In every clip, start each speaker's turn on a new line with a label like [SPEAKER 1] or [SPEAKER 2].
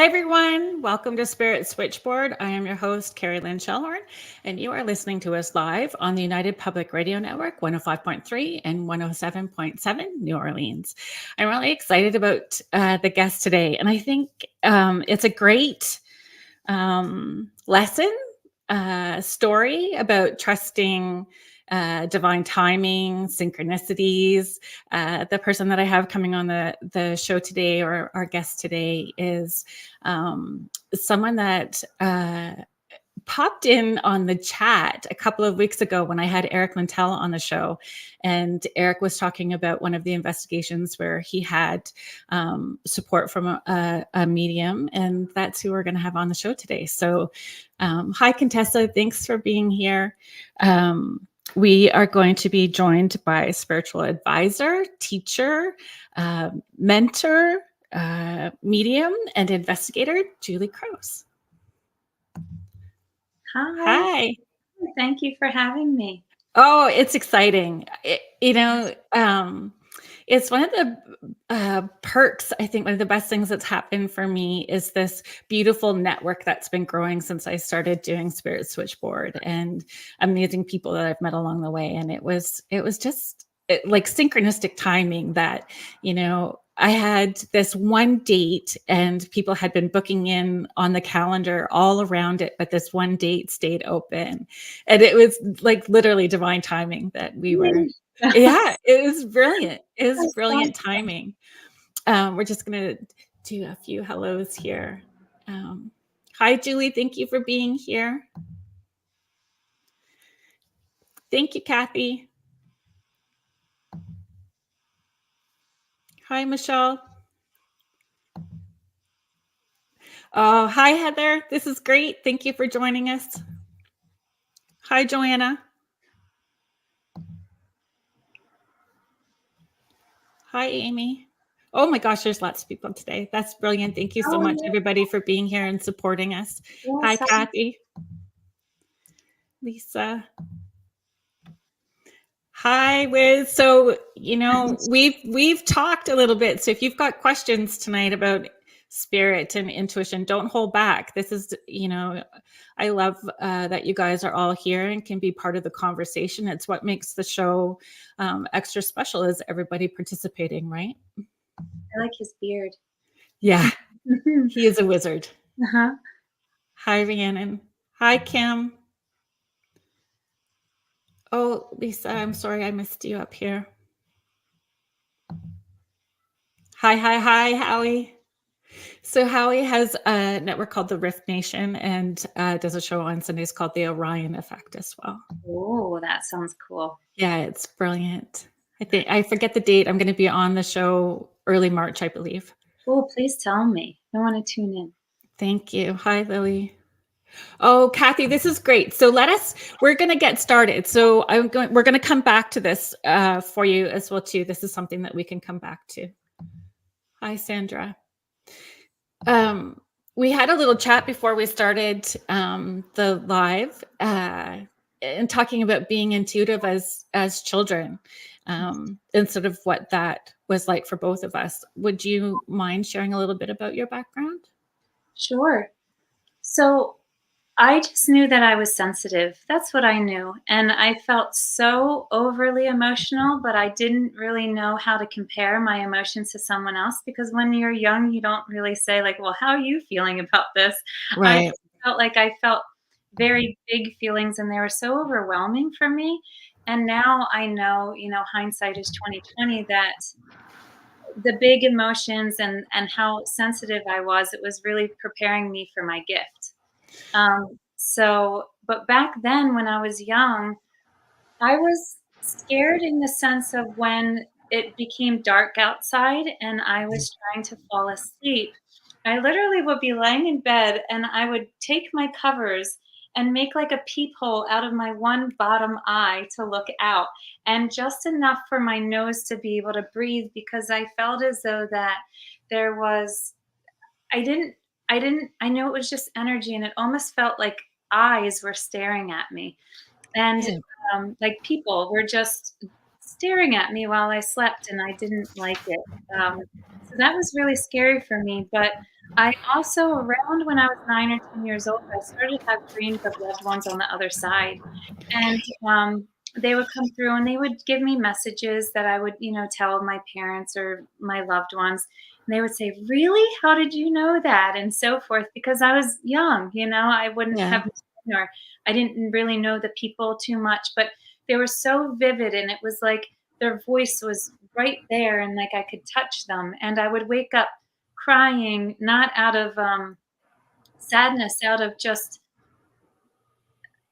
[SPEAKER 1] Hi, everyone. Welcome to Spirit Switchboard. I am your host, Kerrilynn Shellhorn, and you are listening to us live on the United Public Radio Network, 105.3 and 107.7 New Orleans. I'm really excited about the guest today, and I think it's a great lesson, story about trusting divine timing, synchronicities. The person that I have coming on the show today, or our guest today, is someone that popped in on the chat a couple of weeks ago when I had Eric Mantell on the show. And Eric was talking about one of the investigations where he had support from a medium, and that's who we're going to have on the show today. So hi, Contessa. Thanks for being here. We are going to be joined by spiritual advisor, teacher, mentor, medium, and investigator, Julie Kraus.
[SPEAKER 2] Hi. Thank you for having me.
[SPEAKER 1] Oh, it's exciting. It's one of the perks. I think one of the best things that's happened for me is this beautiful network that's been growing since I started doing Spirit Switchboard, and amazing people that I've met along the way. And it was just like synchronistic timing that, I had this one date and people had been booking in on the calendar all around it, but this one date stayed open. And it was like literally divine timing that we were, yeah, it was brilliant. It was brilliant timing. We're just going to do a few hellos here. Hi, Julie. Thank you for being here. Thank you, Kathy. Hi, Michelle. Oh, hi, Heather. This is great. Thank you for joining us. Hi, Joanna. Hi, Amy. Oh my gosh, there's lots of people today. That's brilliant. Thank you so much, everybody, for being here and supporting us. Yes, hi, Kathy. Lisa. Hi, Wiz. So, we've talked a little bit. So if you've got questions tonight about spirit and intuition, don't hold back. This is, I love that you guys are all here and can be part of the conversation. It's what makes the show extra special, is everybody participating, right?
[SPEAKER 2] I like his beard.
[SPEAKER 1] Yeah, he is a wizard.
[SPEAKER 2] Uh-huh.
[SPEAKER 1] Hi, Rhiannon. Hi, Kim. Oh, Lisa, I'm sorry I missed you up here. Hi, Howie. So Howie has a network called the Rift Nation and does a show on Sundays called the Orion Effect as well.
[SPEAKER 2] Oh, that sounds cool.
[SPEAKER 1] Yeah, it's brilliant. I forget the date. I'm going to be on the show early March, I believe.
[SPEAKER 2] Oh, please tell me. I want to tune in.
[SPEAKER 1] Thank you. Hi, Lily. Oh, Kathy, this is great. So we're going to get started. So we're going to come back to this for you as well, too. This is something that we can come back to. Hi, Sandra. We had a little chat before we started the live and talking about being intuitive as children, and sort of what that was like for both of us. Would you mind sharing a little bit about your background?
[SPEAKER 2] Sure. So I just knew that I was sensitive. That's what I knew. And I felt so overly emotional, but I didn't really know how to compare my emotions to someone else, because when you're young, you don't really say like, well, how are you feeling about this?
[SPEAKER 1] Right.
[SPEAKER 2] I felt like I felt very big feelings and they were so overwhelming for me. And now I know, hindsight is 2020, that the big emotions and how sensitive I was, it was really preparing me for my gift. But back then when I was young, I was scared in the sense of when it became dark outside and I was trying to fall asleep. I literally would be lying in bed and I would take my covers and make like a peephole out of my one bottom eye to look out, and just enough for my nose to be able to breathe, because I felt as though that there was, I know it was just energy, and it almost felt like eyes were staring at me. And like people were just staring at me while I slept, and I didn't like it. So that was really scary for me. But I also, around when I was 9 or 10 years old, I started to have dreams of loved ones on the other side. And they would come through and they would give me messages that I would, tell my parents or my loved ones. And they would say, "Really? How did you know that?" And so forth, because I was young, I wouldn't
[SPEAKER 1] Yeah.
[SPEAKER 2] have known, or I didn't really know the people too much, but they were so vivid, and it was like their voice was right there, and like I could touch them. And I would wake up crying, not out of sadness, out of just,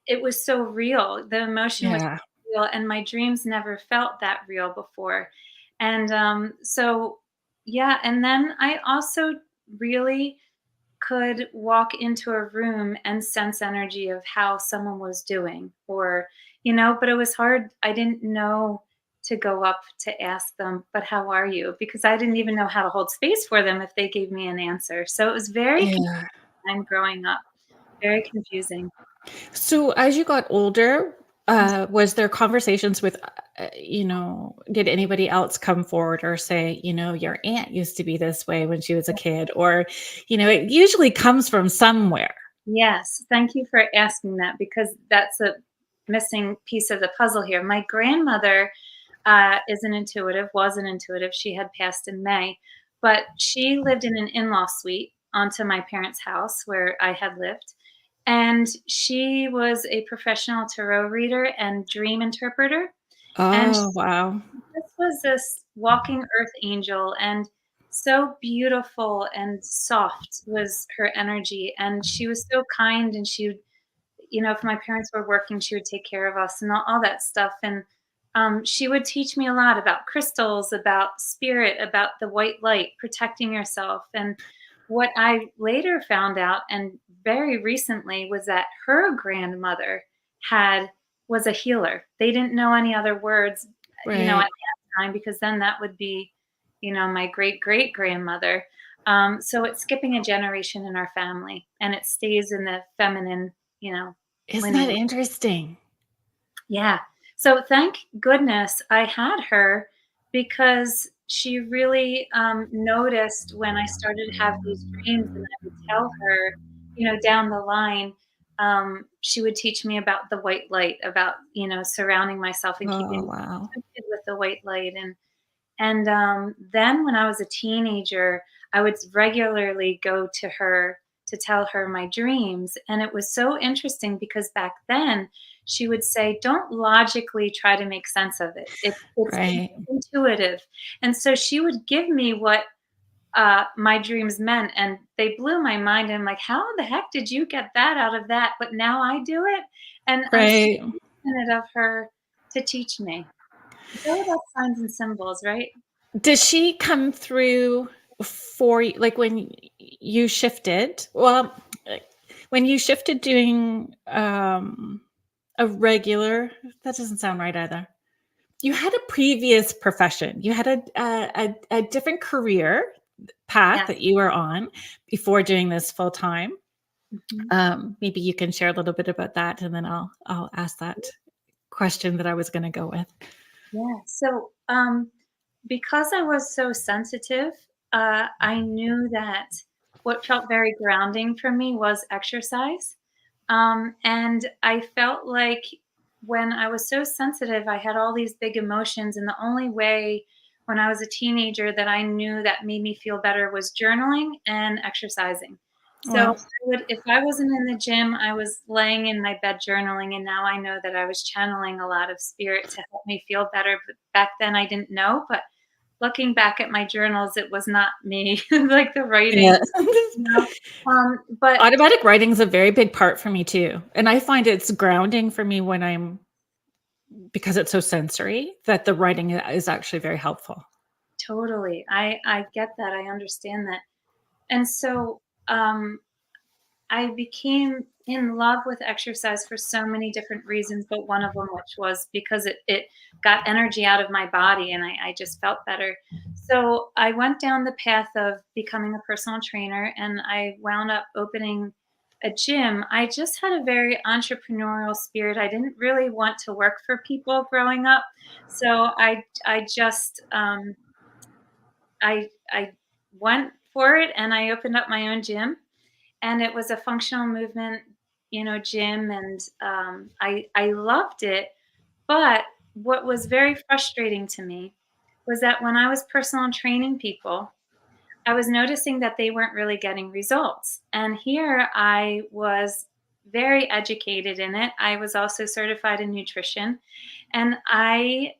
[SPEAKER 2] it was so real. The emotion was
[SPEAKER 1] Yeah.
[SPEAKER 2] real, and my dreams never felt that real before. And so, yeah. And then I also really could walk into a room and sense energy of how someone was doing, or, but it was hard. I didn't know to go up to ask them, "But how are you?" Because I didn't even know how to hold space for them if they gave me an answer. So it was very
[SPEAKER 1] Yeah.
[SPEAKER 2] I'm growing up, very confusing.
[SPEAKER 1] So as you got older, was there conversations with, did anybody else come forward or say, your aunt used to be this way when she was a kid, or, it usually comes from somewhere.
[SPEAKER 2] Yes, thank you for asking that, because that's a missing piece of the puzzle here. My grandmother is an intuitive, was an intuitive. She had passed in May, but she lived in an in-law suite onto my parents' house where I had lived. And she was a professional tarot reader and dream interpreter. And
[SPEAKER 1] Oh, wow.
[SPEAKER 2] this was this walking earth angel, and so beautiful and soft was her energy. And she was so kind, and she would, if my parents were working, she would take care of us and all that stuff. And she would teach me a lot about crystals, about spirit, about the white light, protecting yourself. And what I later found out, and very recently, was that her grandmother had was a healer. They didn't know any other words, at
[SPEAKER 1] Right.
[SPEAKER 2] that time, because then that would be, my great great grandmother. So it's skipping a generation in our family, and it stays in the feminine, you know,
[SPEAKER 1] Isn't that
[SPEAKER 2] lineage.
[SPEAKER 1] interesting?
[SPEAKER 2] Yeah. So thank goodness I had her, because she really noticed when I started to have these dreams, and I would tell her, down the line, she would teach me about the white light, about, surrounding myself and
[SPEAKER 1] Oh,
[SPEAKER 2] keeping
[SPEAKER 1] wow.
[SPEAKER 2] connected with the white light. And then when I was a teenager, I would regularly go to her to tell her my dreams. And it was so interesting, because back then she would say, "Don't logically try to make sense of it. It's
[SPEAKER 1] Right.
[SPEAKER 2] intuitive." And so she would give me what my dreams meant, and they blew my mind. And I'm like, "How the heck did you get that out of that?" But now I do it. And I'm so
[SPEAKER 1] Right.
[SPEAKER 2] fortunate of her to teach me. It's all about signs and symbols, right?
[SPEAKER 1] Does she come through for you, like when you shifted? Well, uh, when you shifted doing a regular, that doesn't sound right either. You had a previous profession. You had a different career path
[SPEAKER 2] Yes.
[SPEAKER 1] that you were on before doing this full time.
[SPEAKER 2] Mhm.
[SPEAKER 1] Maybe you can share a little bit about that, and then I'll ask that question that I was going to go with.
[SPEAKER 2] Yeah. So, because I was so sensitive, I knew that what felt very grounding for me was exercise. And I felt like when I was so sensitive, I had all these big emotions. And the only way when I was a teenager that I knew that made me feel better was journaling and exercising. So
[SPEAKER 1] Well,
[SPEAKER 2] if I wasn't in the gym, I was laying in my bed journaling. And now I know that I was channeling a lot of spirit to help me feel better. But back then I didn't know. But looking back at my journals, it was not me, like the writing,
[SPEAKER 1] yeah.
[SPEAKER 2] you know. But
[SPEAKER 1] Automatic writing is a very big part for me too, and I find it's grounding for me when I'm because it's so sensory that the writing is actually very helpful.
[SPEAKER 2] totally, I get that. I understand that. And so, um, I became in love with exercise for so many different reasons, but one of them, which was because it got energy out of my body, and I just felt better. So I went down the path of becoming a personal trainer, and I wound up opening a gym, I just had a very entrepreneurial spirit. I didn't really want to work for people growing up. So I just I went for it and I opened up my own gym, and it was a functional movement, gym, and I loved it. But what was very frustrating to me was that when I was personal training people, I was noticing that they weren't really getting results. And here I was very educated in it. I was also certified in nutrition. And I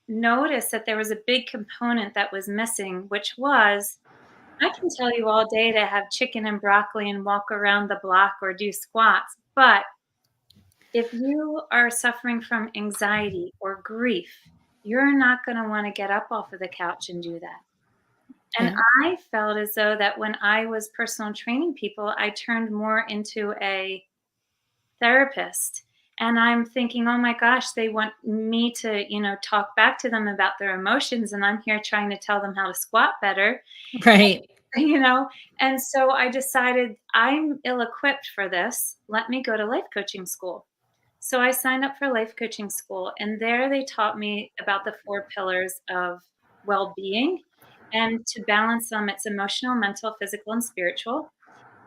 [SPEAKER 2] noticed that there was a big component that was missing, which was I can tell you all day to have chicken and broccoli and walk around the block or do squats. But if you are suffering from anxiety or grief, you're not going to want to get up off of the couch and do that. And
[SPEAKER 1] Yeah.
[SPEAKER 2] I felt as though that when I was personal training people, I turned more into a therapist. And I'm thinking, oh my gosh, they want me to, talk back to them about their emotions. And I'm here trying to tell them how to squat better,
[SPEAKER 1] Right.
[SPEAKER 2] you know? And so I decided I'm ill equipped for this. Let me go to life coaching school. So I signed up for life coaching school, and there they taught me about the 4 pillars of well-being, and to balance them, it's emotional, mental, physical, and spiritual.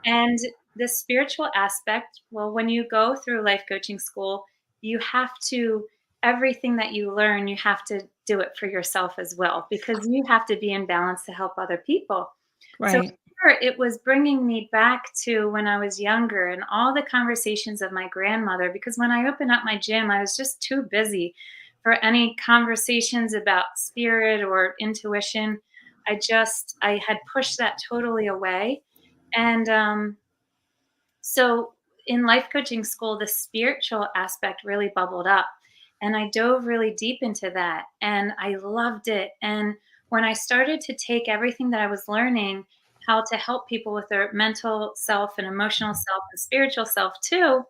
[SPEAKER 2] And the spiritual aspect, well, when you go through life coaching school, you have to everything that you learn, you have to do it for yourself as well, because you have to be in balance to help other people. So
[SPEAKER 1] Right.
[SPEAKER 2] here it was bringing me back to when I was younger and all the conversations of my grandmother, because when I opened up my gym, I was just too busy for any conversations about spirit or intuition. I had pushed that totally away. And so in life coaching school, the spiritual aspect really bubbled up. And I dove really deep into that and I loved it. And when I started to take everything that I was learning, how to help people with their mental self and emotional self and spiritual self too,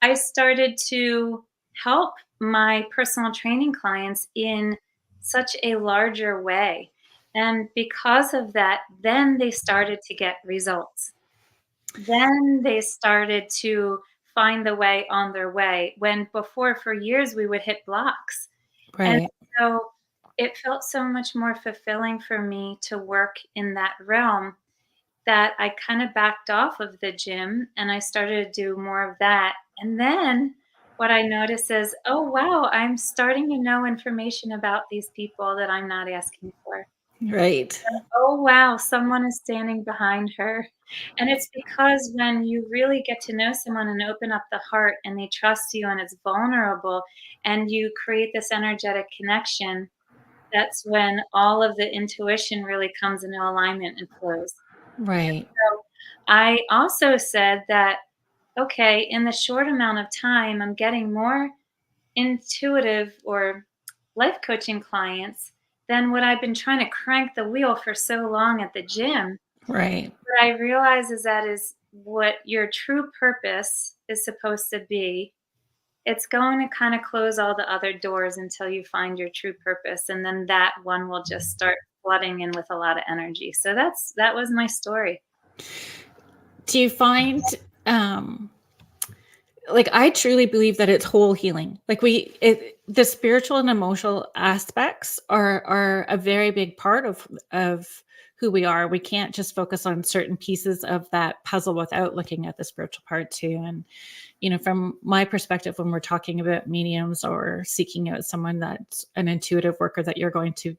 [SPEAKER 2] I started to help my personal training clients in such a larger way. And because of that, then they started to get results. Then they started to find the way on their way, when before for years we would hit blocks. And
[SPEAKER 1] Right.
[SPEAKER 2] so it felt so much more fulfilling for me to work in that realm that I kind of backed off of the gym and I started to do more of that. And then what I noticed is, oh, wow, I'm starting to know information about these people that I'm not asking for.
[SPEAKER 1] Right.
[SPEAKER 2] Oh, wow, someone is standing behind her. And it's because when you really get to know someone and open up the heart and they trust you and it's vulnerable and you create this energetic connection, that's when all of the intuition really comes into alignment and flows.
[SPEAKER 1] Right.
[SPEAKER 2] So I also said that, okay, in the short amount of time, I'm getting more intuitive or life coaching clients than what I've been trying to crank the wheel for so long at the gym.
[SPEAKER 1] Right.
[SPEAKER 2] What I realize is that is what your true purpose is supposed to be. It's going to kind of close all the other doors until you find your true purpose. And then that one will just start flooding in with a lot of energy. So that was my story.
[SPEAKER 1] Do you find um like I truly believe that it's whole healing. Like the spiritual and emotional aspects are a very big part of who we are. We can't just focus on certain pieces of that puzzle without looking at the spiritual part too. And from my perspective, when we're talking about mediums or seeking out someone that's an intuitive worker that you're going to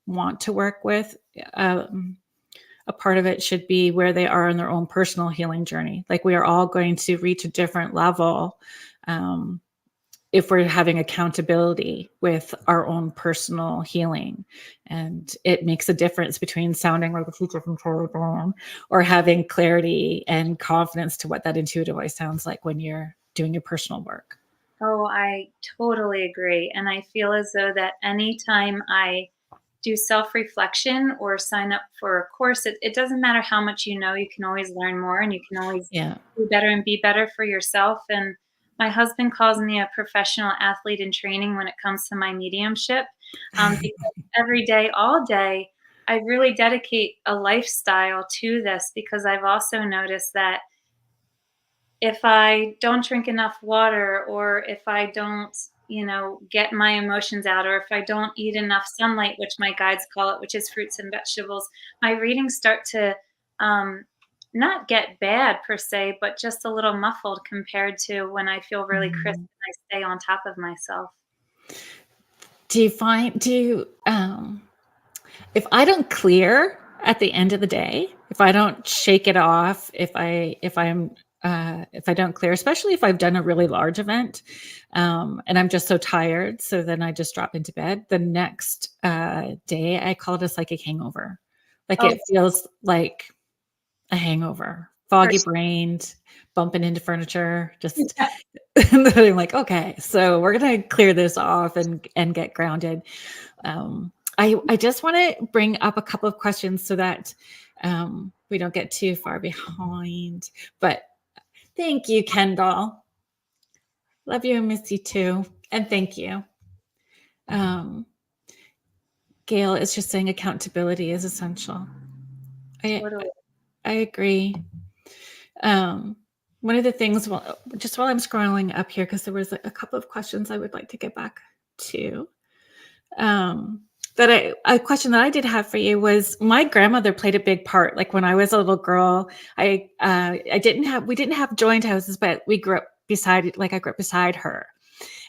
[SPEAKER 1] want to work with, a part of it should be where they are in their own personal healing journey. Like we are all going to reach a different level um, if we're having accountability with our own personal healing. And it makes a difference between sounding like a teacher from Charlie Brown or having clarity and confidence to what that intuitive voice sounds like when you're doing your personal work.
[SPEAKER 2] Oh, I totally agree. And I feel as though that anytime I do self-reflection or sign up for a course, it doesn't matter how much you know, you can always learn more and you can always
[SPEAKER 1] Yeah.
[SPEAKER 2] do better and be better for yourself. And my husband calls me a professional athlete in training when it comes to my mediumship, because every day, all day, I really dedicate a lifestyle to this because I've also noticed that if I don't drink enough water, or if I don't, get my emotions out, or if I don't eat enough sunlight, which my guides call it, which is fruits and vegetables, my readings start to um, not get bad per se, but just a little muffled compared to when I feel really crisp
[SPEAKER 1] Mm.
[SPEAKER 2] and I stay on top of myself.
[SPEAKER 1] Do you, if I don't clear at the end of the day, if I don't shake it off, if I don't clear, especially if I've done a really large event, and I'm just so tired, so then I just drop into bed. The next day, I call it a psychic hangover. Like
[SPEAKER 2] Oh,
[SPEAKER 1] it feels like a hangover,
[SPEAKER 2] for
[SPEAKER 1] foggy
[SPEAKER 2] sure.
[SPEAKER 1] brained, bumping into furniture, just and then I'm like, okay, so we're gonna clear this off and get grounded. I just want to bring up a couple of questions so that we don't get too far behind. But thank you, Kendall. Love you and miss you too. And thank you. Um, Gail is just saying accountability is essential. I
[SPEAKER 2] Totally.
[SPEAKER 1] I agree. Um, One of the things, just while I'm scrolling up here, because there was a couple of questions I would like to get back to. A question that I did have for you was, my grandmother played a big part. Like when I was a little girl, we didn't have joint houses, but we grew up I grew up beside her,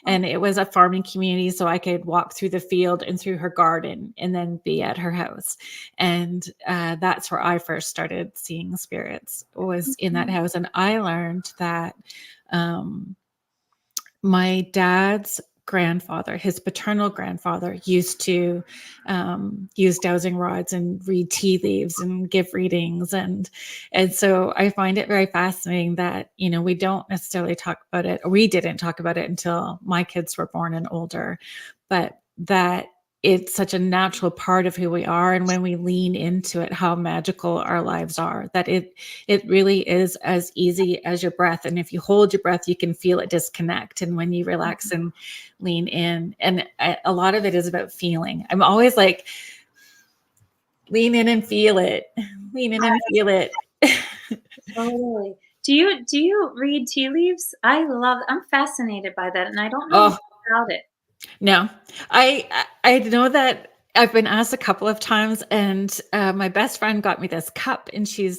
[SPEAKER 1] and it was a farming community, so I could walk through the field and through her garden and then be at her house. And that's where I first started seeing spirits, was in that
[SPEAKER 2] Mhm.
[SPEAKER 1] house. And I learned that um, my dad's grandfather, his paternal grandfather, used to use dowsing rods and read tea leaves and give readings, and so I find it very fascinating that we don't necessarily talk about it, or we didn't talk about it until my kids were born and older, but that it's such a natural part of who we are, and when we lean into it, how magical our lives are. That it really is as easy as your breath, and if you hold your breath, you can feel it disconnect, and when you relax and lean in, and a lot of it is about feeling. I'm always like, lean in and feel it, lean in and feel it.
[SPEAKER 2] Totally. Do you read tea leaves? I'm fascinated by that, and I don't know much
[SPEAKER 1] Oh,
[SPEAKER 2] about it.
[SPEAKER 1] no, I know that I've been asked a couple of times, and my best friend got me this cup, and she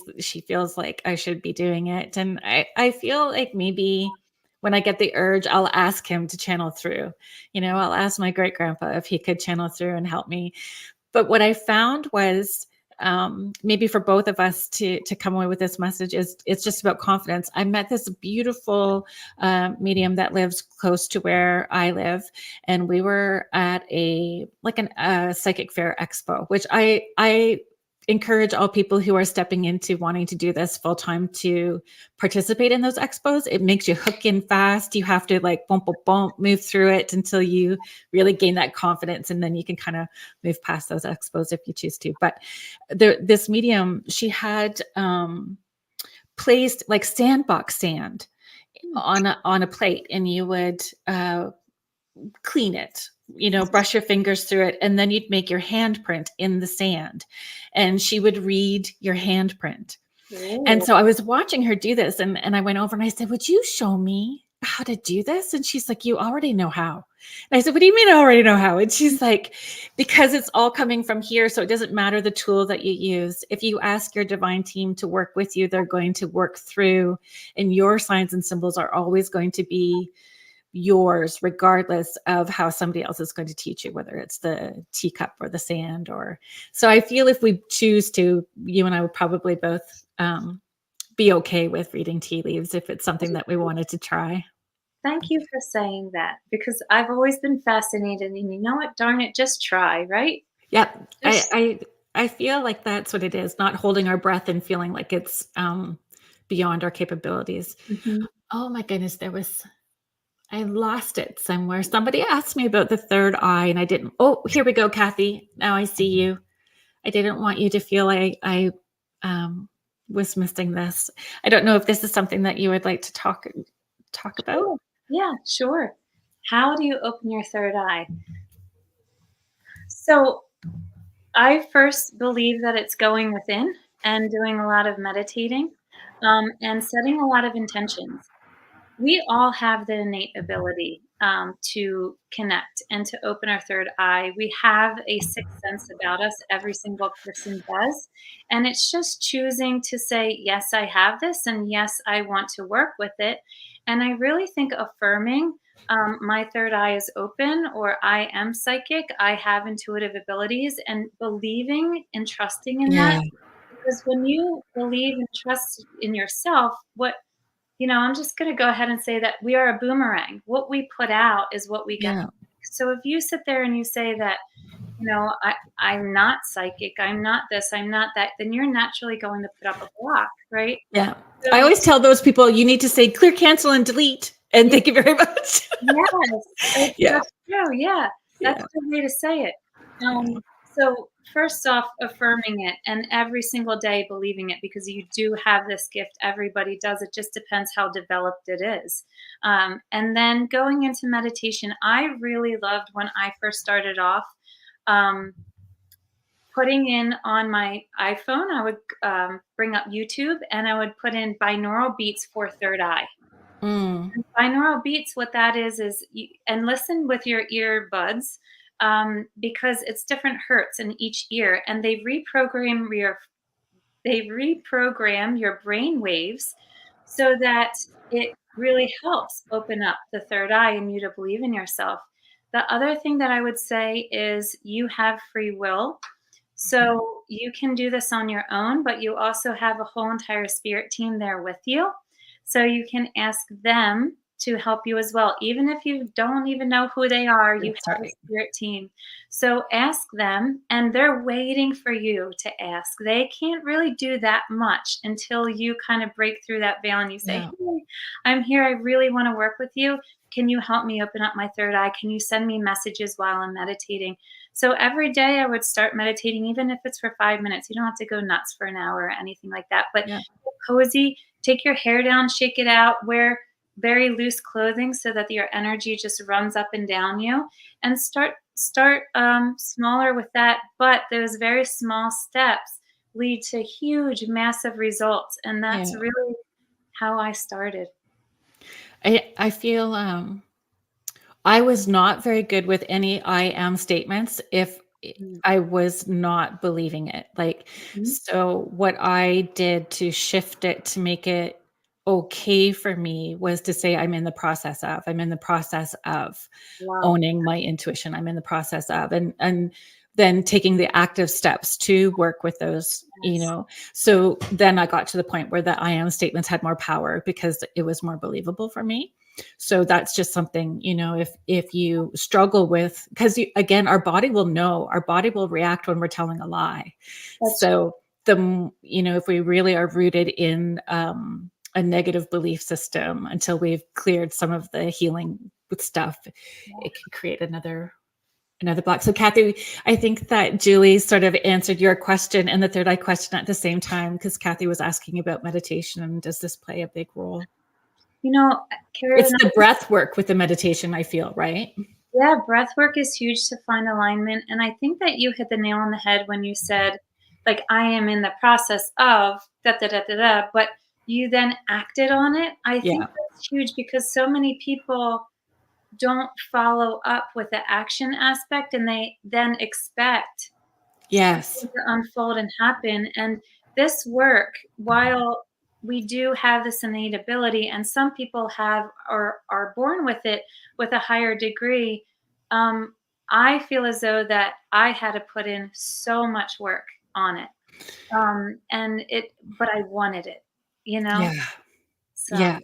[SPEAKER 1] feels like I should be doing it, and I feel like maybe when I get the urge, I'll ask him to channel through. I'll ask my great grandpa if he could channel through and help me. But what I found was, maybe for both of us to come away with this message, is it's just about confidence. I met this beautiful medium that lives close to where I live, and we were at a psychic fair expo, which I encourage all people who are stepping into wanting to do this full time to participate in those expos. It makes you hook in fast. You have to like bump, bump, bump, move through it until you really gain that confidence, and then you can kind of move past those expos if you choose to. But this medium, she had placed like sandbox sand
[SPEAKER 2] Hmm.
[SPEAKER 1] on a plate, and you would clean it, brush your fingers through it, and then you'd make your handprint in the sand, and she would read your handprint. And
[SPEAKER 2] Ooh.
[SPEAKER 1] so I was watching her do this, and I went over and I said, "Would you show me how to do this?" And she's like, "You already know how." And I said, "What do you mean I already know how?" And she's like, "Because it's all coming from here, so it doesn't matter the tool that you use. If you ask your divine team to work with you, they're going to work through, and your signs and symbols are always going to be yours, regardless of how somebody else is going to teach you, whether it's the teacup or the sand." Or so I feel if we choose to, you and I would probably both be okay with reading tea leaves if it's something that we wanted to try.
[SPEAKER 2] Thank you for saying that, because I've always been fascinated, and you know what? Darn it, just try, right?
[SPEAKER 1] Yep.
[SPEAKER 2] Just
[SPEAKER 1] I feel like that's what it is, not holding our breath and feeling like it's beyond our capabilities.
[SPEAKER 2] Mhm.
[SPEAKER 1] Oh my goodness, I lost it somewhere. Somebody asked me about the third eye, and I didn't. Oh, here we go, Kathy. Now I see you. I didn't want you to feel I um, was missing this. I don't know if this is something that you would like to talk about.
[SPEAKER 2] Sure. Yeah, sure. How do you open your third eye? So, I first believe that it's going within and doing a lot of meditating, and setting a lot of intentions. we all have the innate ability to connect and to open our third eye. We have a sixth sense about us. Every single person does. And it's just choosing to say, yes, I have this, and yes, I want to work with it. And I really think affirming my third eye is open, or I am psychic, I have intuitive abilities, and believing and trusting in that.
[SPEAKER 1] Yeah.
[SPEAKER 2] Because when you believe and trust in yourself, I'm just going to go ahead and say that we are a boomerang. What we put out is what we get.
[SPEAKER 1] Yeah.
[SPEAKER 2] So if you sit there and you say that, I'm not psychic, I'm not this, I'm not that, then you're naturally going to put up a block, right?
[SPEAKER 1] Yeah. I
[SPEAKER 2] So
[SPEAKER 1] always tell those people you need to say clear, cancel, and delete. And
[SPEAKER 2] yeah,
[SPEAKER 1] thank you very much.
[SPEAKER 2] yes,
[SPEAKER 1] Yeah.
[SPEAKER 2] that's true. Yeah, that's
[SPEAKER 1] Yeah.
[SPEAKER 2] the way to say it.
[SPEAKER 1] Yeah.
[SPEAKER 2] So first off, affirming it and every single day believing it, because you do have this gift. Everybody does. It just depends how developed it is. And then going into meditation, I really loved when I first started off. Um, Putting in on my iPhone, I would bring up YouTube and I would put in binaural beats for third eye.
[SPEAKER 1] Mm.
[SPEAKER 2] Binaural beats, what that is and listen with your earbuds, because it's different hertz in each ear, and they reprogram your brain waves so that it really helps open up the third eye and you to believe in yourself. The other thing that I would say is you have free will. So you can do this on your own, but you also have a whole entire spirit team there with you. So you can ask them to help you as well. Even if you don't even know who they are, you
[SPEAKER 1] That's
[SPEAKER 2] have a
[SPEAKER 1] right.
[SPEAKER 2] spirit team. So ask them, and they're waiting for you to ask. They can't really do that much until you kind of break through that veil and you say,
[SPEAKER 1] Yeah.
[SPEAKER 2] hey, I'm here. I really want to work with you. Can you help me open up my third eye? Can you send me messages while I'm meditating? So every day I would start meditating, even if it's for 5 minutes. You don't have to go nuts for an hour or anything like that. But
[SPEAKER 1] Yeah.
[SPEAKER 2] cozy, take your hair down, shake it out, wear very loose clothing so that your energy just runs up and down you, and start smaller with that. But those very small steps lead to huge, massive results, and that's
[SPEAKER 1] Yeah.
[SPEAKER 2] really how I started.
[SPEAKER 1] I feel I was not very good with any I am statements if I was not believing it. Like,
[SPEAKER 2] Mhm.
[SPEAKER 1] so what I did to shift it to make it okay for me was to say, I'm in the process of
[SPEAKER 2] Wow.
[SPEAKER 1] owning my intuition. I'm in the process of, and then taking the active steps to work with those,
[SPEAKER 2] Yes.
[SPEAKER 1] So then I got to the point where the I am statements had more power because it was more believable for me. So that's just something, if you struggle with, because again, our body will react when we're telling a lie.
[SPEAKER 2] That's
[SPEAKER 1] So if we really are rooted in a negative belief system until we've cleared some of the healing with stuff,
[SPEAKER 2] true.
[SPEAKER 1] it can create another block. So Kathy, I think that Julie sort of answered your question and the third eye question at the same time, because Kathy was asking about meditation and does this play a big role?
[SPEAKER 2] You know,
[SPEAKER 1] It's
[SPEAKER 2] Carolyn,
[SPEAKER 1] the breath work with the meditation, I feel, right?
[SPEAKER 2] yeah, breath work is huge to find alignment. And I think that you hit the nail on the head when you said, like, I am in the process of da da da da da, but you then acted on it. I think
[SPEAKER 1] Yeah.
[SPEAKER 2] that's huge because so many people don't follow up with the action aspect, and they then expect
[SPEAKER 1] Yes.
[SPEAKER 2] something to unfold and happen. And this work, while we do have this innate ability, and some people have or are born with it with a higher degree, um, I feel as though that I had to put in so much work on it, but I wanted it, you know.
[SPEAKER 1] Yeah.
[SPEAKER 2] So
[SPEAKER 1] Yeah.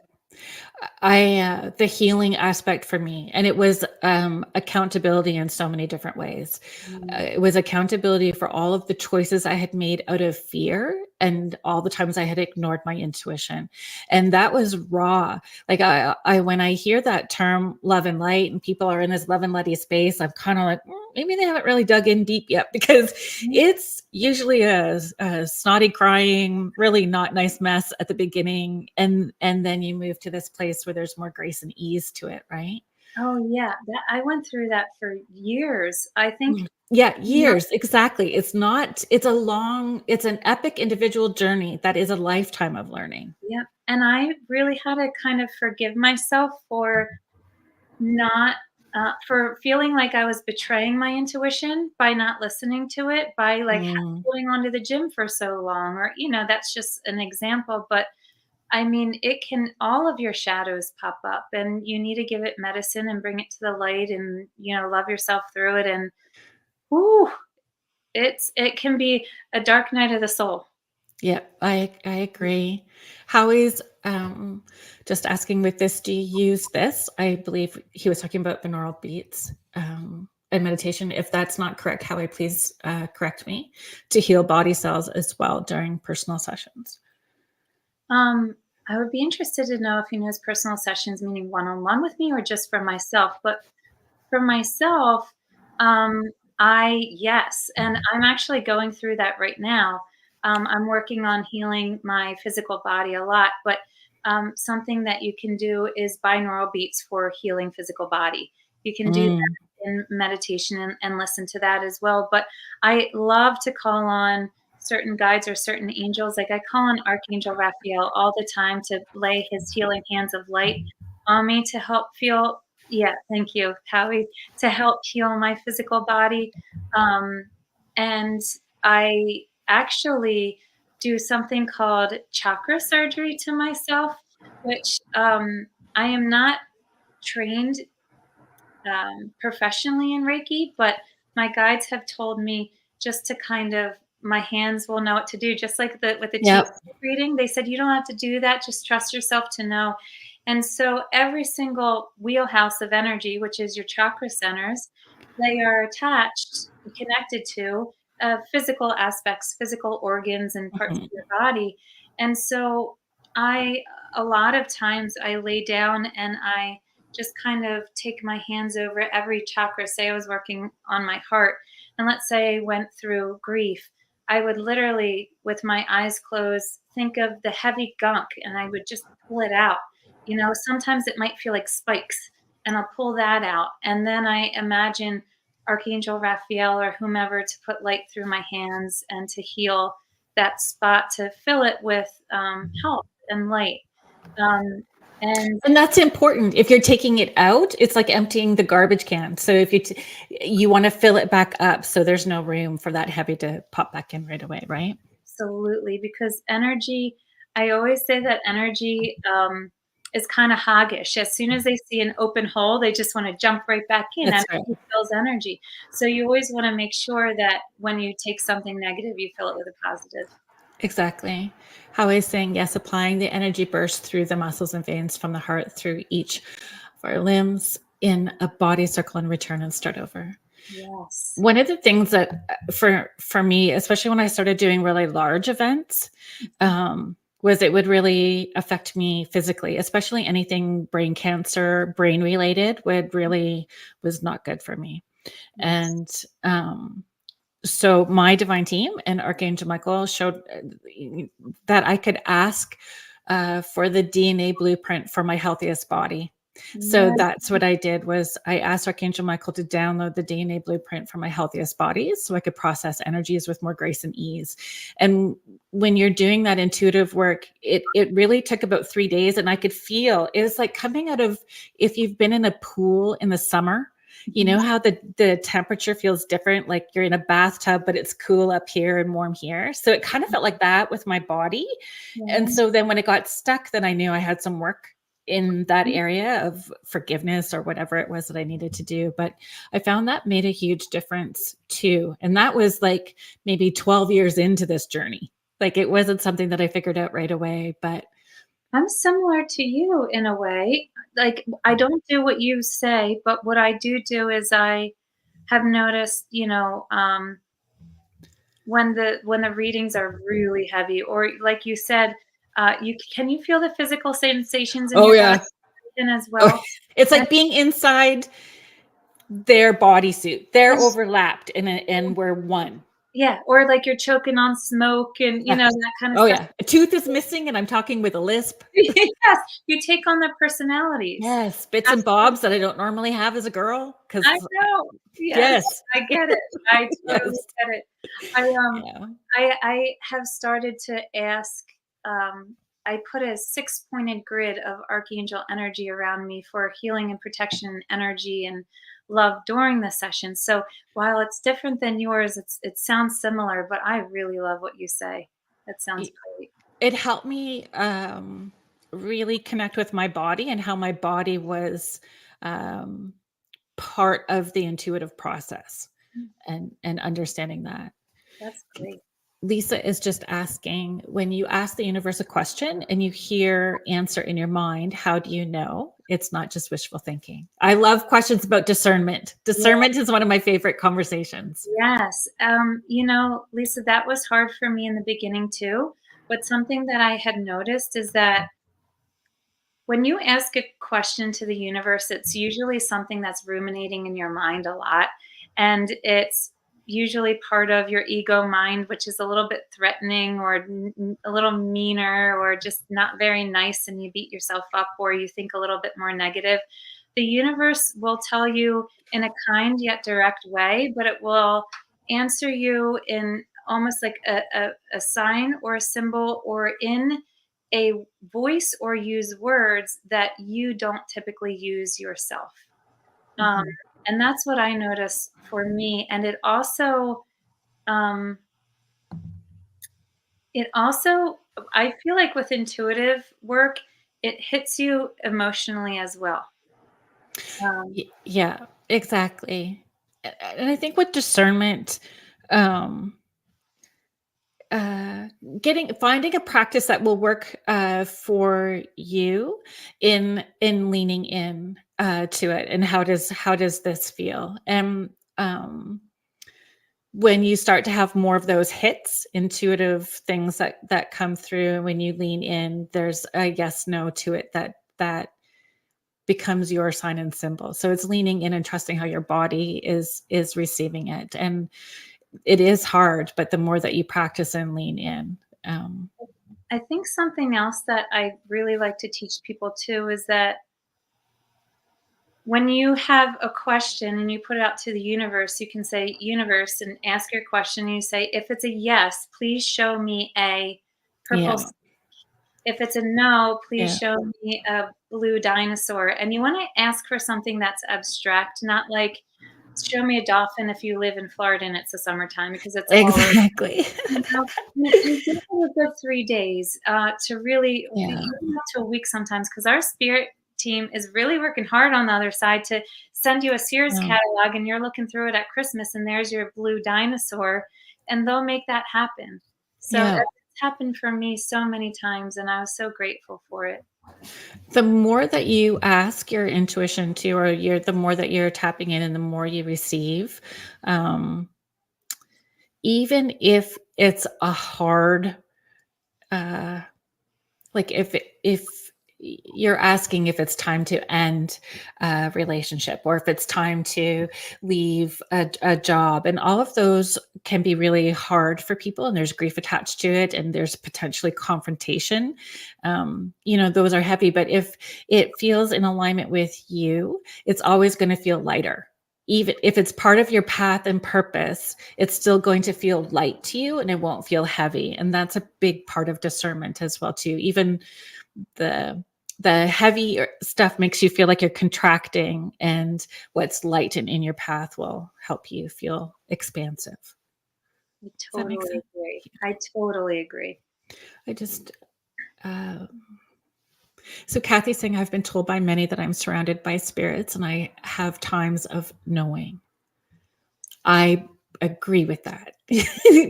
[SPEAKER 1] The healing aspect for me, and it was accountability in so many different ways.
[SPEAKER 2] mm,
[SPEAKER 1] It was accountability for all of the choices I had made out of fear and all the times I had ignored my intuition. And that was raw. Like when I hear that term love and light and people are in this love and lighty space, I'm kind of like, maybe they haven't really dug in deep yet, because
[SPEAKER 2] mm,
[SPEAKER 1] it's usually a snotty crying, really not nice mess at the beginning. And then you move to this place where there's more grace and ease to it, right?
[SPEAKER 2] Oh, yeah, that I went through that for years. I think,
[SPEAKER 1] Yeah,
[SPEAKER 2] you know
[SPEAKER 1] years, exactly. It's an epic individual journey that is a lifetime of learning.
[SPEAKER 2] Yep, and I really had to kind of forgive myself for not for feeling like I was betraying my intuition by not listening to it, by, like,
[SPEAKER 1] Mm,
[SPEAKER 2] holding on to the gym for so long, or, that's just an example, but, I mean, it can all of your shadows pop up, and you need to give it medicine and bring it to the light and, love yourself through it, and, whoo, it can be a dark night of the soul.
[SPEAKER 1] yeah, I agree. How is just asking with this, do you use this? I believe he was talking about binaural beats and meditation. If that's not correct, Howie, please correct me, to heal body cells as well during personal sessions.
[SPEAKER 2] Um, I would be interested to know if he knows personal sessions, meaning one-on-one with me or just for myself, but for myself, um, yes, and I'm actually going through that right now. I'm working on healing my physical body a lot, but something that you can do is binaural beats for healing physical body. You can do
[SPEAKER 1] Mm,
[SPEAKER 2] that in meditation and listen to that as well. But I love to call on certain guides or certain angels. Like I call on Archangel Raphael all the time to lay his healing hands of light on me to help feel. Yeah, thank you, Howie, to help heal my physical body. Um, and I actually do something called chakra surgery to myself, which I am not trained professionally in Reiki, but my guides have told me just to kind of my hands will know what to do, just like with the chi
[SPEAKER 1] yep.
[SPEAKER 2] reading. They said you don't have to do that; just trust yourself to know. And so every single wheelhouse of energy, which is your chakra centers, they are attached, connected to physical aspects, physical organs, and parts of
[SPEAKER 1] Mhm.
[SPEAKER 2] your body. And so I, a lot of times, I lay down and I just kind of take my hands over every chakra. Say I was working on my heart, and let's say I went through grief. I would literally, with my eyes closed, think of the heavy gunk and I would just pull it out. Sometimes it might feel like spikes, and I'll pull that out. And then I imagine Archangel Raphael or whomever to put light through my hands and to heal that spot, to fill it with health and light. Um, and
[SPEAKER 1] And that's important. If you're taking it out, it's like emptying the garbage can. So if you want to fill it back up, so there's no room for that heavy to pop back in right away, right?
[SPEAKER 2] Absolutely, because energy, I always say that energy is kind of hoggish. As soon as they see an open hole, they just want to jump right back in.
[SPEAKER 1] That's right.
[SPEAKER 2] Energy fills energy. So you always want to make sure that when you take something negative, you fill it with a positive.
[SPEAKER 1] Exactly. How I was saying, yes, applying the energy burst through the muscles and veins from the heart through each of our limbs in a body circle and return and start over.
[SPEAKER 2] Yes.
[SPEAKER 1] One of the things that for me, especially when I started doing really large events, was it would really affect me physically, especially anything brain cancer, brain related would really was not good for me.
[SPEAKER 2] Yes.
[SPEAKER 1] And so my divine team and Archangel Michael showed that I could ask for the DNA blueprint for my healthiest body. So
[SPEAKER 2] Yes.
[SPEAKER 1] that's what I did was I asked Archangel Michael to download the DNA blueprint for my healthiest bodies so I could process energies with more grace and ease. And when you're doing that intuitive work, it really took about 3 days and I could feel it was like coming out of if you've been in a pool in the summer, you know
[SPEAKER 2] Mhm.
[SPEAKER 1] how the temperature feels different, like you're in a bathtub, but it's cool up here and warm here. So it kind of felt like that with my body. And
[SPEAKER 2] Yes.
[SPEAKER 1] so then when it got stuck, then I knew I had some work in that area of forgiveness or whatever it was that I needed to do. But I found that made a huge difference too. And that was like maybe 12 years into this journey. Like it wasn't something that I figured out right away, but
[SPEAKER 2] I'm similar to you in a way. Like, I don't do what you say, but what I do is I have noticed, when the readings are really heavy, or like you said, you feel the physical sensations in
[SPEAKER 1] oh
[SPEAKER 2] your body
[SPEAKER 1] yeah.
[SPEAKER 2] as well?
[SPEAKER 1] It's
[SPEAKER 2] And
[SPEAKER 1] like being inside their bodysuit. They're
[SPEAKER 2] that's
[SPEAKER 1] overlapped and we're one.
[SPEAKER 2] Yeah, or like you're choking on smoke and,
[SPEAKER 1] Yeah.
[SPEAKER 2] that kind of
[SPEAKER 1] Oh,
[SPEAKER 2] stuff.
[SPEAKER 1] yeah. A tooth is missing and I'm talking with a lisp.
[SPEAKER 2] Yes, you take on the personalities.
[SPEAKER 1] Yes, bits and
[SPEAKER 2] Absolutely.
[SPEAKER 1] bobs that I don't normally have as a girl.
[SPEAKER 2] I
[SPEAKER 1] Because
[SPEAKER 2] know. Yes,
[SPEAKER 1] yes.
[SPEAKER 2] I get it. I
[SPEAKER 1] Yes.
[SPEAKER 2] totally get it. I, um,
[SPEAKER 1] Yeah.
[SPEAKER 2] I have started to ask, I put a six-pointed grid of archangel energy around me for healing and protection energy and love during the session. So while it's different than yours, it sounds similar, but I really love what you say. That sounds
[SPEAKER 1] It
[SPEAKER 2] great.
[SPEAKER 1] it helped me, really connect with my body and how my body was, um, part of the intuitive process
[SPEAKER 2] Mm,
[SPEAKER 1] and understanding that.
[SPEAKER 2] that's great.
[SPEAKER 1] Lisa is just asking, when you ask the universe a question and you hear answer in your mind, how do you know it's not just wishful thinking? I love questions about discernment. Discernment is one of my favorite conversations.
[SPEAKER 2] Yes. Lisa, that was hard for me in the beginning too. But something that I had noticed is that when you ask a question to the universe, it's usually something that's ruminating in your mind a lot. And it's usually part of your ego mind, which is a little bit threatening or a little meaner or just not very nice. And you beat yourself up or you think a little bit more negative. The universe will tell you in a kind yet direct way, but it will answer you in almost like a sign or a symbol or in a voice or use words that you don't typically use yourself. Um,
[SPEAKER 1] Mhm.
[SPEAKER 2] and that's what I notice for me. And um, I feel like with intuitive work, it hits you emotionally as well. Um,
[SPEAKER 1] Yeah, exactly. And I think with discernment, um, uh, finding a practice that will work for you in leaning in to it, and how does this feel? And when you start to have more of those hits, intuitive things that come through, and when you lean in, there's a yes no to it that becomes your sign and symbol. So it's leaning in and trusting how your body is receiving it. And it is hard, but the more that you practice and lean in. um
[SPEAKER 2] I think something else that I really like to teach people too is that when you have a question and you put it out to the universe, you can say, universe, and ask your question. And you say, if it's a yes, please show me a purple.
[SPEAKER 1] yeah,
[SPEAKER 2] If it's a no, please
[SPEAKER 1] yeah,
[SPEAKER 2] show me a blue dinosaur. And you want to ask for something that's abstract, not like, show me a dolphin if you live in Florida and it's the summertime, because it's all over.
[SPEAKER 1] exactly.
[SPEAKER 2] And give it a good 3 days to really,
[SPEAKER 1] Yeah,
[SPEAKER 2] even up to a week sometimes, because our spirit team is really working hard on the other side to send you a Sears
[SPEAKER 1] yeah,
[SPEAKER 2] catalog, and you're looking through it at Christmas, and there's your blue dinosaur, and they'll make that happen. So
[SPEAKER 1] yeah.
[SPEAKER 2] that's happened for me so many times, and I was so grateful for it.
[SPEAKER 1] The more that you ask your intuition to, or the more that you're tapping in and the more you receive, um even if it's a hard, uh like if you're asking if it's time to end a relationship, or if it's time to leave a job, and all of those can be really hard for people, and there's grief attached to it, and there's potentially confrontation. Those are heavy, but if it feels in alignment with you, it's always going to feel lighter. Even if it's part of your path and purpose, it's still going to feel light to you, and it won't feel heavy. And that's a big part of discernment as well too. Even the the heavy stuff makes you feel like you're contracting, and what's light and in your path will help you feel expansive. Does
[SPEAKER 2] I
[SPEAKER 1] that make
[SPEAKER 2] totally
[SPEAKER 1] sense?
[SPEAKER 2] agree. I totally agree.
[SPEAKER 1] I just uh, So Kathy's saying, I've been told by many that I'm surrounded by spirits and I have times of knowing. I agree with that.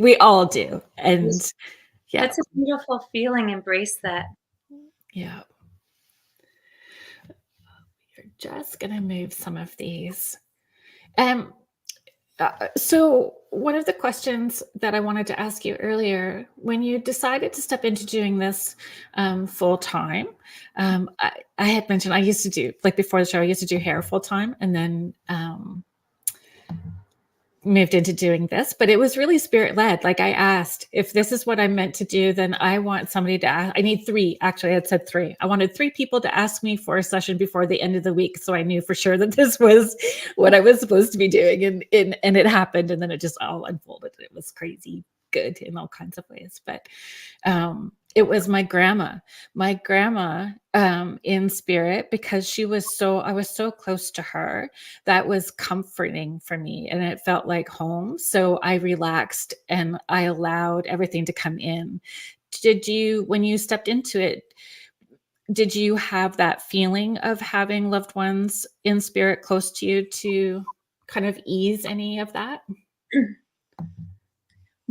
[SPEAKER 1] We all do. And yeah,
[SPEAKER 2] That's a beautiful feeling. Embrace that.
[SPEAKER 1] yeah. You're just gonna move some of these. Um, so one of the questions that I wanted to ask you earlier, when you decided to step into doing this full time, I had mentioned I used to do, like before the show, I used to do hair full time, and then moved into doing this, but it was really spirit led. Like I asked, if this is what I'm meant to do, then I want somebody to ask. I need three. Actually, I had said three. I wanted three people to ask me for a session before the end of the week. So I knew for sure that this was what I was supposed to be doing. And it happened. And then it just all unfolded. It was crazy good in all kinds of ways. But it was my grandma in spirit, because I was so close to her. That was comforting for me, and it felt like home. So I relaxed and I allowed everything to come in. When you stepped into it, did you have that feeling of having loved ones in spirit close to you to kind of ease any of that?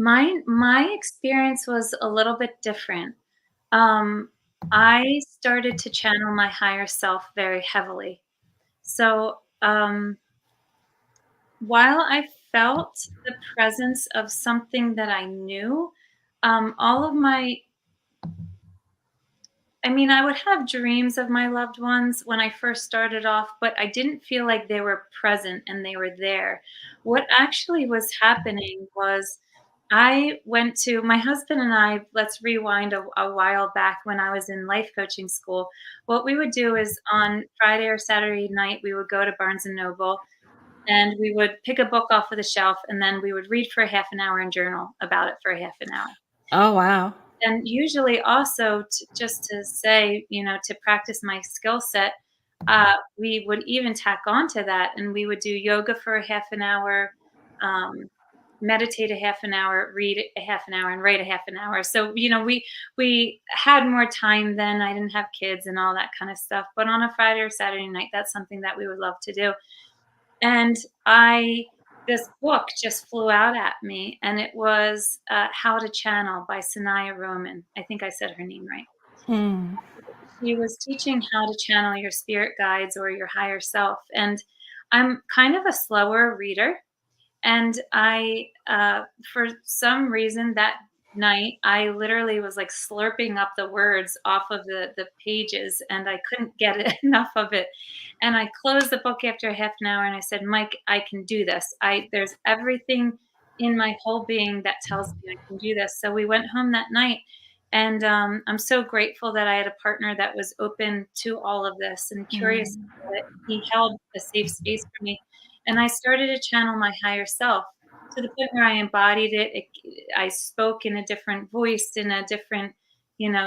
[SPEAKER 2] My experience was a little bit different. Um, I started to channel my higher self very heavily. So, while I felt the presence of something that I knew, all of my I mean, I would have dreams of my loved ones when I first started off, but I didn't feel like they were present and they were there. What actually was happening was I went to my husband and I, let's rewind a while back when I was in life coaching school. What we would do is on Friday or Saturday night, we would go to Barnes and Noble and we would pick a book off of the shelf and then we would read for half an hour and journal about it for a half an hour.
[SPEAKER 1] Oh, wow.
[SPEAKER 2] And usually also just to say, to practice my skill set, we would even tack on to that and we would do yoga for a half an hour, meditate a half an hour, read a half an hour, and write a half an hour. So, we had more time then. I didn't have kids and all that kind of stuff. But on a Friday or Saturday night, that's something that we would love to do. And this book just flew out at me, and it was How to Channel by Sanaya Roman. I think I said her name right.
[SPEAKER 1] Hmm.
[SPEAKER 2] She was teaching how to channel your spirit guides or your higher self. And I'm kind of a slower reader. And for some reason that night, I literally was like slurping up the words off of the pages, and I couldn't get enough of it. And I closed the book after half an hour, and I said, "Mike, I can do this. There's everything in my whole being that tells me I can do this." So we went home that night, and I'm so grateful that I had a partner that was open to all of this and curious about it. He held a safe space for me. And I started to channel my higher self to the point where I embodied it. I spoke in a different voice, in a different,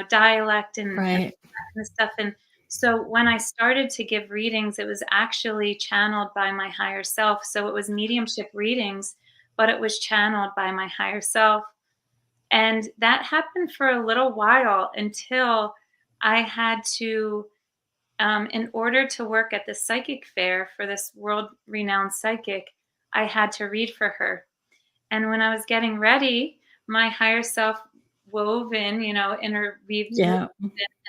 [SPEAKER 2] dialect and
[SPEAKER 1] Right.
[SPEAKER 2] that kind of stuff. And so when I started to give readings, it was actually channeled by my higher self. So it was mediumship readings, but it was channeled by my higher self. And that happened for a little while until I had to in order to work at the psychic fair for this world renowned psychic, I had to read for her. And when I was getting ready, my higher self wove in, interweaved,
[SPEAKER 1] Yeah.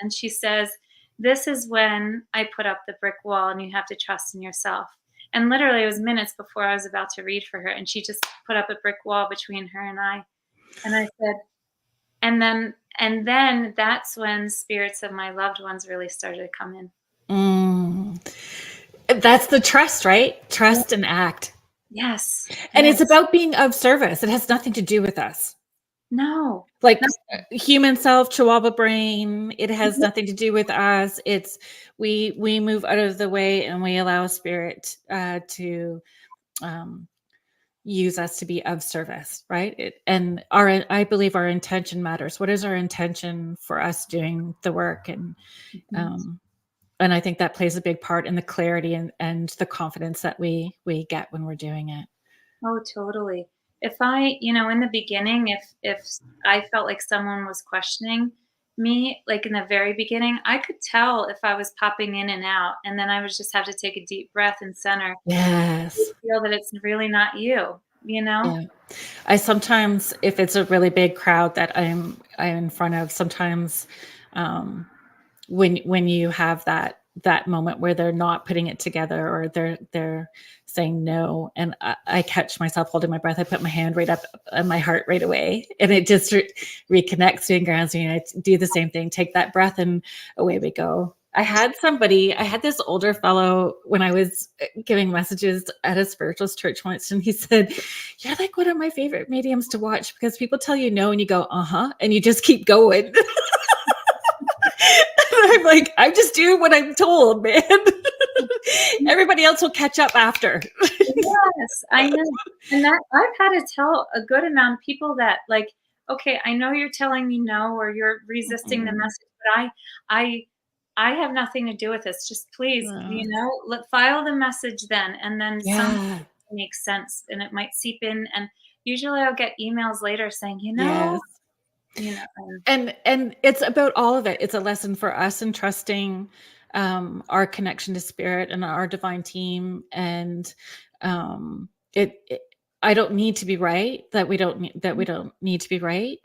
[SPEAKER 2] and she says, "This is when I put up the brick wall and you have to trust in yourself." And literally, it was minutes before I was about to read for her. And she just put up a brick wall between her and I. And I said, and then that's when spirits of my loved ones really started to come in.
[SPEAKER 1] Mm. That's the trust, right? Trust and act.
[SPEAKER 2] Yes.
[SPEAKER 1] And it's
[SPEAKER 2] Yes.
[SPEAKER 1] about being of service. It has nothing to do with us.
[SPEAKER 2] No.
[SPEAKER 1] Like
[SPEAKER 2] No.
[SPEAKER 1] human self, Chihuahua brain, it has nothing to do with us. It's we move out of the way and we allow spirit to use us to be of service, right? I believe our intention matters. What is our intention for us doing the work? And I think that plays a big part in the clarity and the confidence that we get when we're doing it.
[SPEAKER 2] Oh, totally. If I, in the beginning, if I felt like someone was questioning me, like in the very beginning, I could tell if I was popping in and out, and then I would just have to take a deep breath and center.
[SPEAKER 1] Yes.
[SPEAKER 2] Feel that it's really not you,
[SPEAKER 1] Yeah. I sometimes, if it's a really big crowd that I'm in front of, sometimes when you have that moment where they're not putting it together or they're saying no, and I catch myself holding my breath, I put my hand right up on my heart right away, and it just reconnects me and grounds me. And I do the same thing, take that breath, and away we go. I had this older fellow when I was giving messages at a spiritualist church once, and he said, "You're like one of my favorite mediums to watch because people tell you no and you go, uh-huh, and you just keep going." And I'm like, I'm just doing what I'm told, man. Everybody else will catch up after.
[SPEAKER 2] Yes, I know. And that I've had to tell a good amount of people that, like, okay, I know you're telling me no, or you're resisting the
[SPEAKER 1] Mhm.
[SPEAKER 2] message, but I I have nothing to do with this. Just please,
[SPEAKER 1] Uh,
[SPEAKER 2] let file the message then, and then some
[SPEAKER 1] yeah.
[SPEAKER 2] makes sense, and it might seep in. And usually I'll get emails later saying,
[SPEAKER 1] Yes. And it's about all of it. It's a lesson for us in trusting our connection to spirit and our divine team. And it I don't need to be right. We don't need to be right.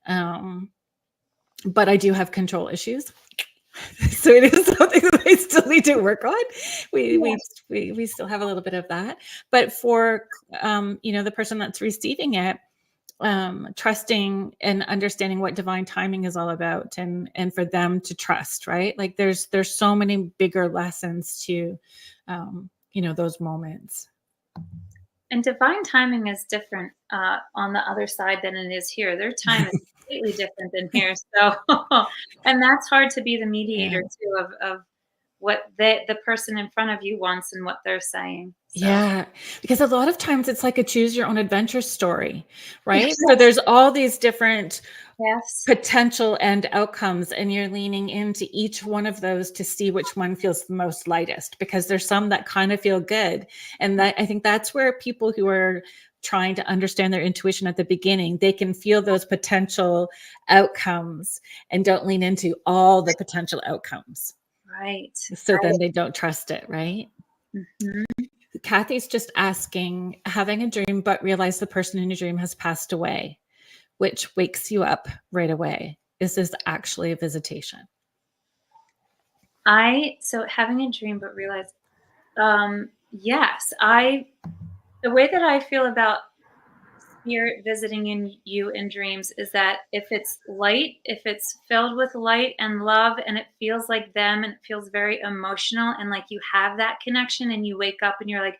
[SPEAKER 1] Um, but I do have control issues. So it is something that I still need to work on. We we
[SPEAKER 2] Yes.
[SPEAKER 1] we still have a little bit of that. But for the person that's receiving it, trusting and understanding what divine timing is all about, and for them to trust, right? Like there's so many bigger lessons to those moments.
[SPEAKER 2] And divine timing is different on the other side than it is here. Their time is completely different than here. So, and that's hard to be the
[SPEAKER 1] Yeah.
[SPEAKER 2] mediator too of what the person in front of you wants and what they're saying. So,
[SPEAKER 1] Yeah, because a lot of times it's like a choose your own adventure story, right? So
[SPEAKER 2] yes,
[SPEAKER 1] there's all these different
[SPEAKER 2] yes,
[SPEAKER 1] potential and outcomes, and you're leaning into each one of those to see which one feels the most lightest, because there's some that kind of feel good. And that, I think that's where people who are trying to understand their intuition at the beginning, they can feel those potential outcomes and don't lean into all the potential outcomes.
[SPEAKER 2] right.
[SPEAKER 1] So then they don't trust it, right?
[SPEAKER 2] Mhm.
[SPEAKER 1] Kathy's just asking, having a dream but realize the person in your dream has passed away, which wakes you up right away. Is this actually a visitation?
[SPEAKER 2] So having a dream but realize, yes, the way that I feel about spirit visiting in you in dreams is that if it's light, if it's filled with light and love, and it feels like them, and it feels very emotional, and like you have that connection, and you wake up and you're like,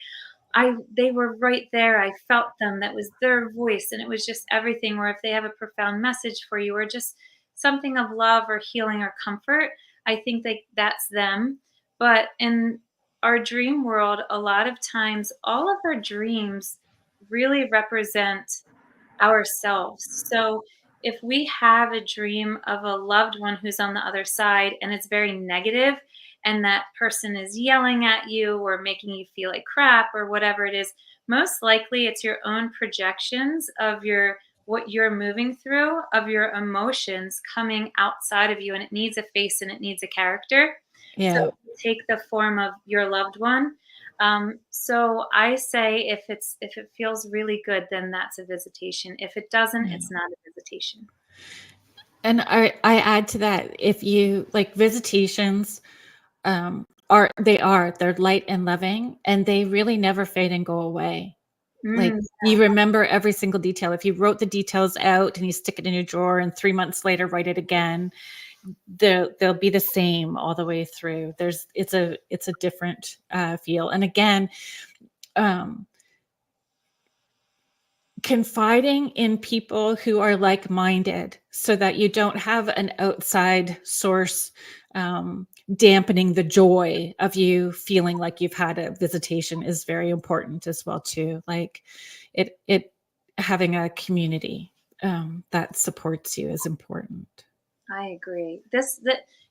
[SPEAKER 2] they were right there. I felt them. That was their voice. And it was just everything. Or if they have a profound message for you, or just something of love or healing or comfort, I think that that's them. But in our dream world, a lot of times, all of our dreams really represent ourselves. So if we have a dream of a loved one who's on the other side and it's very negative, and that person is yelling at you or making you feel like crap or whatever it is, most likely it's your own projections of your what you're moving through, of your emotions coming outside of you, and it needs a face and it needs a character. So
[SPEAKER 1] Yeah.
[SPEAKER 2] take the form of your loved one. So I say if it feels really good, then that's a visitation. If it doesn't,
[SPEAKER 1] Yeah.
[SPEAKER 2] it's not a visitation.
[SPEAKER 1] And I add to that, if you like visitations, they're light and loving, and they really never fade and go away. Like,
[SPEAKER 2] Mm,
[SPEAKER 1] you remember every single detail. If you wrote the details out and you stick it in your drawer and 3 months later write it again, they'll be the same all the way through. It's a different feel. And again, um, confiding in people who are like-minded, so that you don't have an outside source dampening the joy of you feeling like you've had a visitation, is very important as well too. Like it having a community that supports you is important.
[SPEAKER 2] I agree.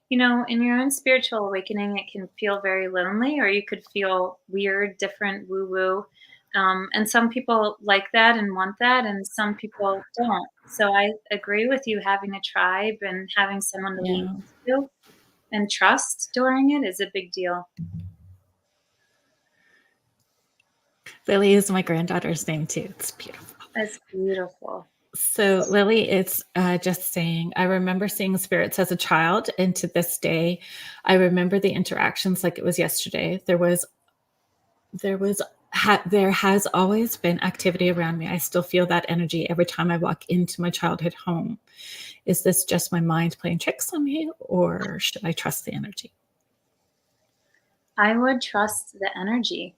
[SPEAKER 2] In your own spiritual awakening, it can feel very lonely, or you could feel weird, different, woo woo. And some people like that and want that, and some people don't. So I agree with you. Having a tribe and having someone to lean
[SPEAKER 1] Yeah.
[SPEAKER 2] into and trust during it is a big deal.
[SPEAKER 1] Lily is my granddaughter's name too. It's beautiful.
[SPEAKER 2] That's beautiful.
[SPEAKER 1] So Lily, it's just saying, I remember seeing spirits as a child, and to this day, I remember the interactions like it was yesterday. There has always been activity around me. I still feel that energy every time I walk into my childhood home. Is this just my mind playing tricks on me, or should I trust the energy?
[SPEAKER 2] I would trust the energy,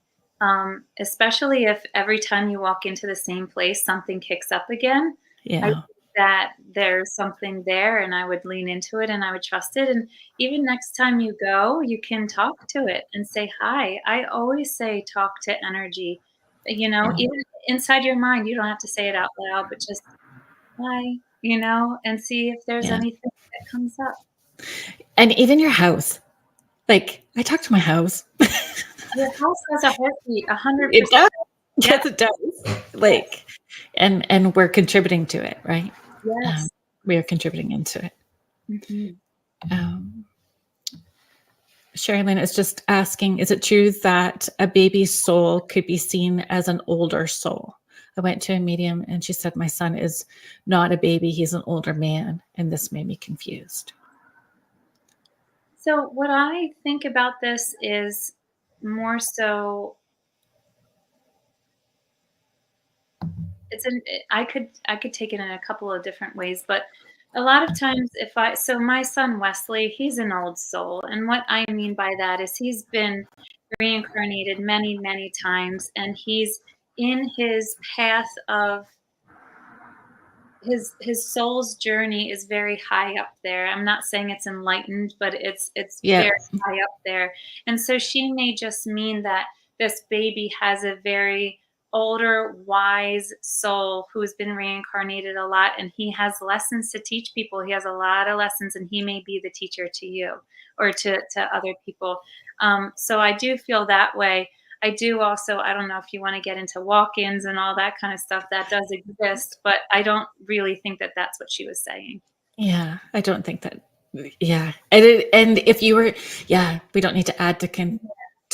[SPEAKER 2] especially if every time you walk into the same place, something kicks up again. I
[SPEAKER 1] Yeah.
[SPEAKER 2] think that there's something there, and I would lean into it and I would trust it. And even next time you go, you can talk to it and say hi. I always say talk to energy.
[SPEAKER 1] Yeah.
[SPEAKER 2] Even inside your mind, you don't have to say it out loud, but just hi, and see if there's
[SPEAKER 1] Yeah.
[SPEAKER 2] anything that comes up.
[SPEAKER 1] And even your house. Like, I talk to my house.
[SPEAKER 2] Your house has a heartbeat,
[SPEAKER 1] It
[SPEAKER 2] 100%.
[SPEAKER 1] does.
[SPEAKER 2] Yeah.
[SPEAKER 1] Yes, it does.
[SPEAKER 2] Yes.
[SPEAKER 1] Like, and we're contributing to it, right? Um,
[SPEAKER 2] Yes.
[SPEAKER 1] we are contributing into it.
[SPEAKER 2] Mhm.
[SPEAKER 1] Um, Sherilyn is just asking, is it true that a baby's soul could be seen as an older soul? I went to a medium and she said, my son is not a baby, he's an older man. And this made me confused.
[SPEAKER 2] So what I think about this is more so I could take it in a couple of different ways, but a lot of times so my son Wesley, he's an old soul. And what I mean by that is he's been reincarnated many, many times, and he's in his path of his soul's journey is very high up there. I'm not saying it's enlightened, but it's
[SPEAKER 1] Yeah.
[SPEAKER 2] very high up there. And so she may just mean that this baby has a very older, wise soul who's been reincarnated a lot, and he has lessons to teach people. He has a lot of lessons, and he may be the teacher to you or to other people. So I do feel that way. I do also, I don't know if you want to get into walk-ins and all that kind of stuff, that does exist, but I don't really think that that's what she was saying.
[SPEAKER 1] Yeah. I don't think that. Yeah. And if you were, yeah, we don't need to add to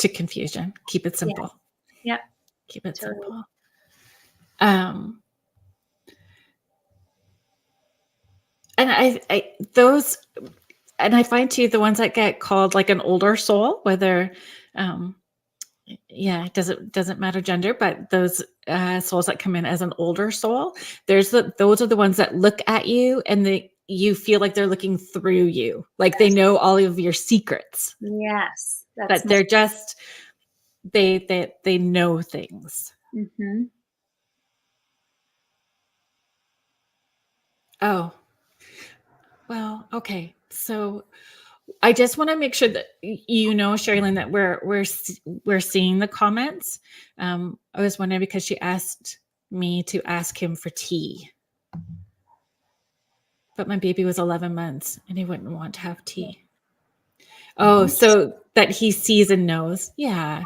[SPEAKER 1] confusion. Keep it
[SPEAKER 2] Yeah.
[SPEAKER 1] simple.
[SPEAKER 2] Yep.
[SPEAKER 1] Keep it
[SPEAKER 2] Totally.
[SPEAKER 1] simple. Um, and those, and I find too, the ones that get called like an older soul, whether, yeah, it doesn't matter gender, but those souls that come in as an older soul, those are the ones that look at you and you feel like they're looking through you, like they
[SPEAKER 2] Yes.
[SPEAKER 1] know all of your secrets,
[SPEAKER 2] Yes. That's
[SPEAKER 1] but they're just they know things.
[SPEAKER 2] mm-hmm.
[SPEAKER 1] Oh, well, okay. So I just want to make sure that Sherilyn, that we're seeing the comments. I was wondering because she asked me to ask him for tea, but my baby was 11 months and he wouldn't want to have tea. Oh, so that he sees and knows. Yeah.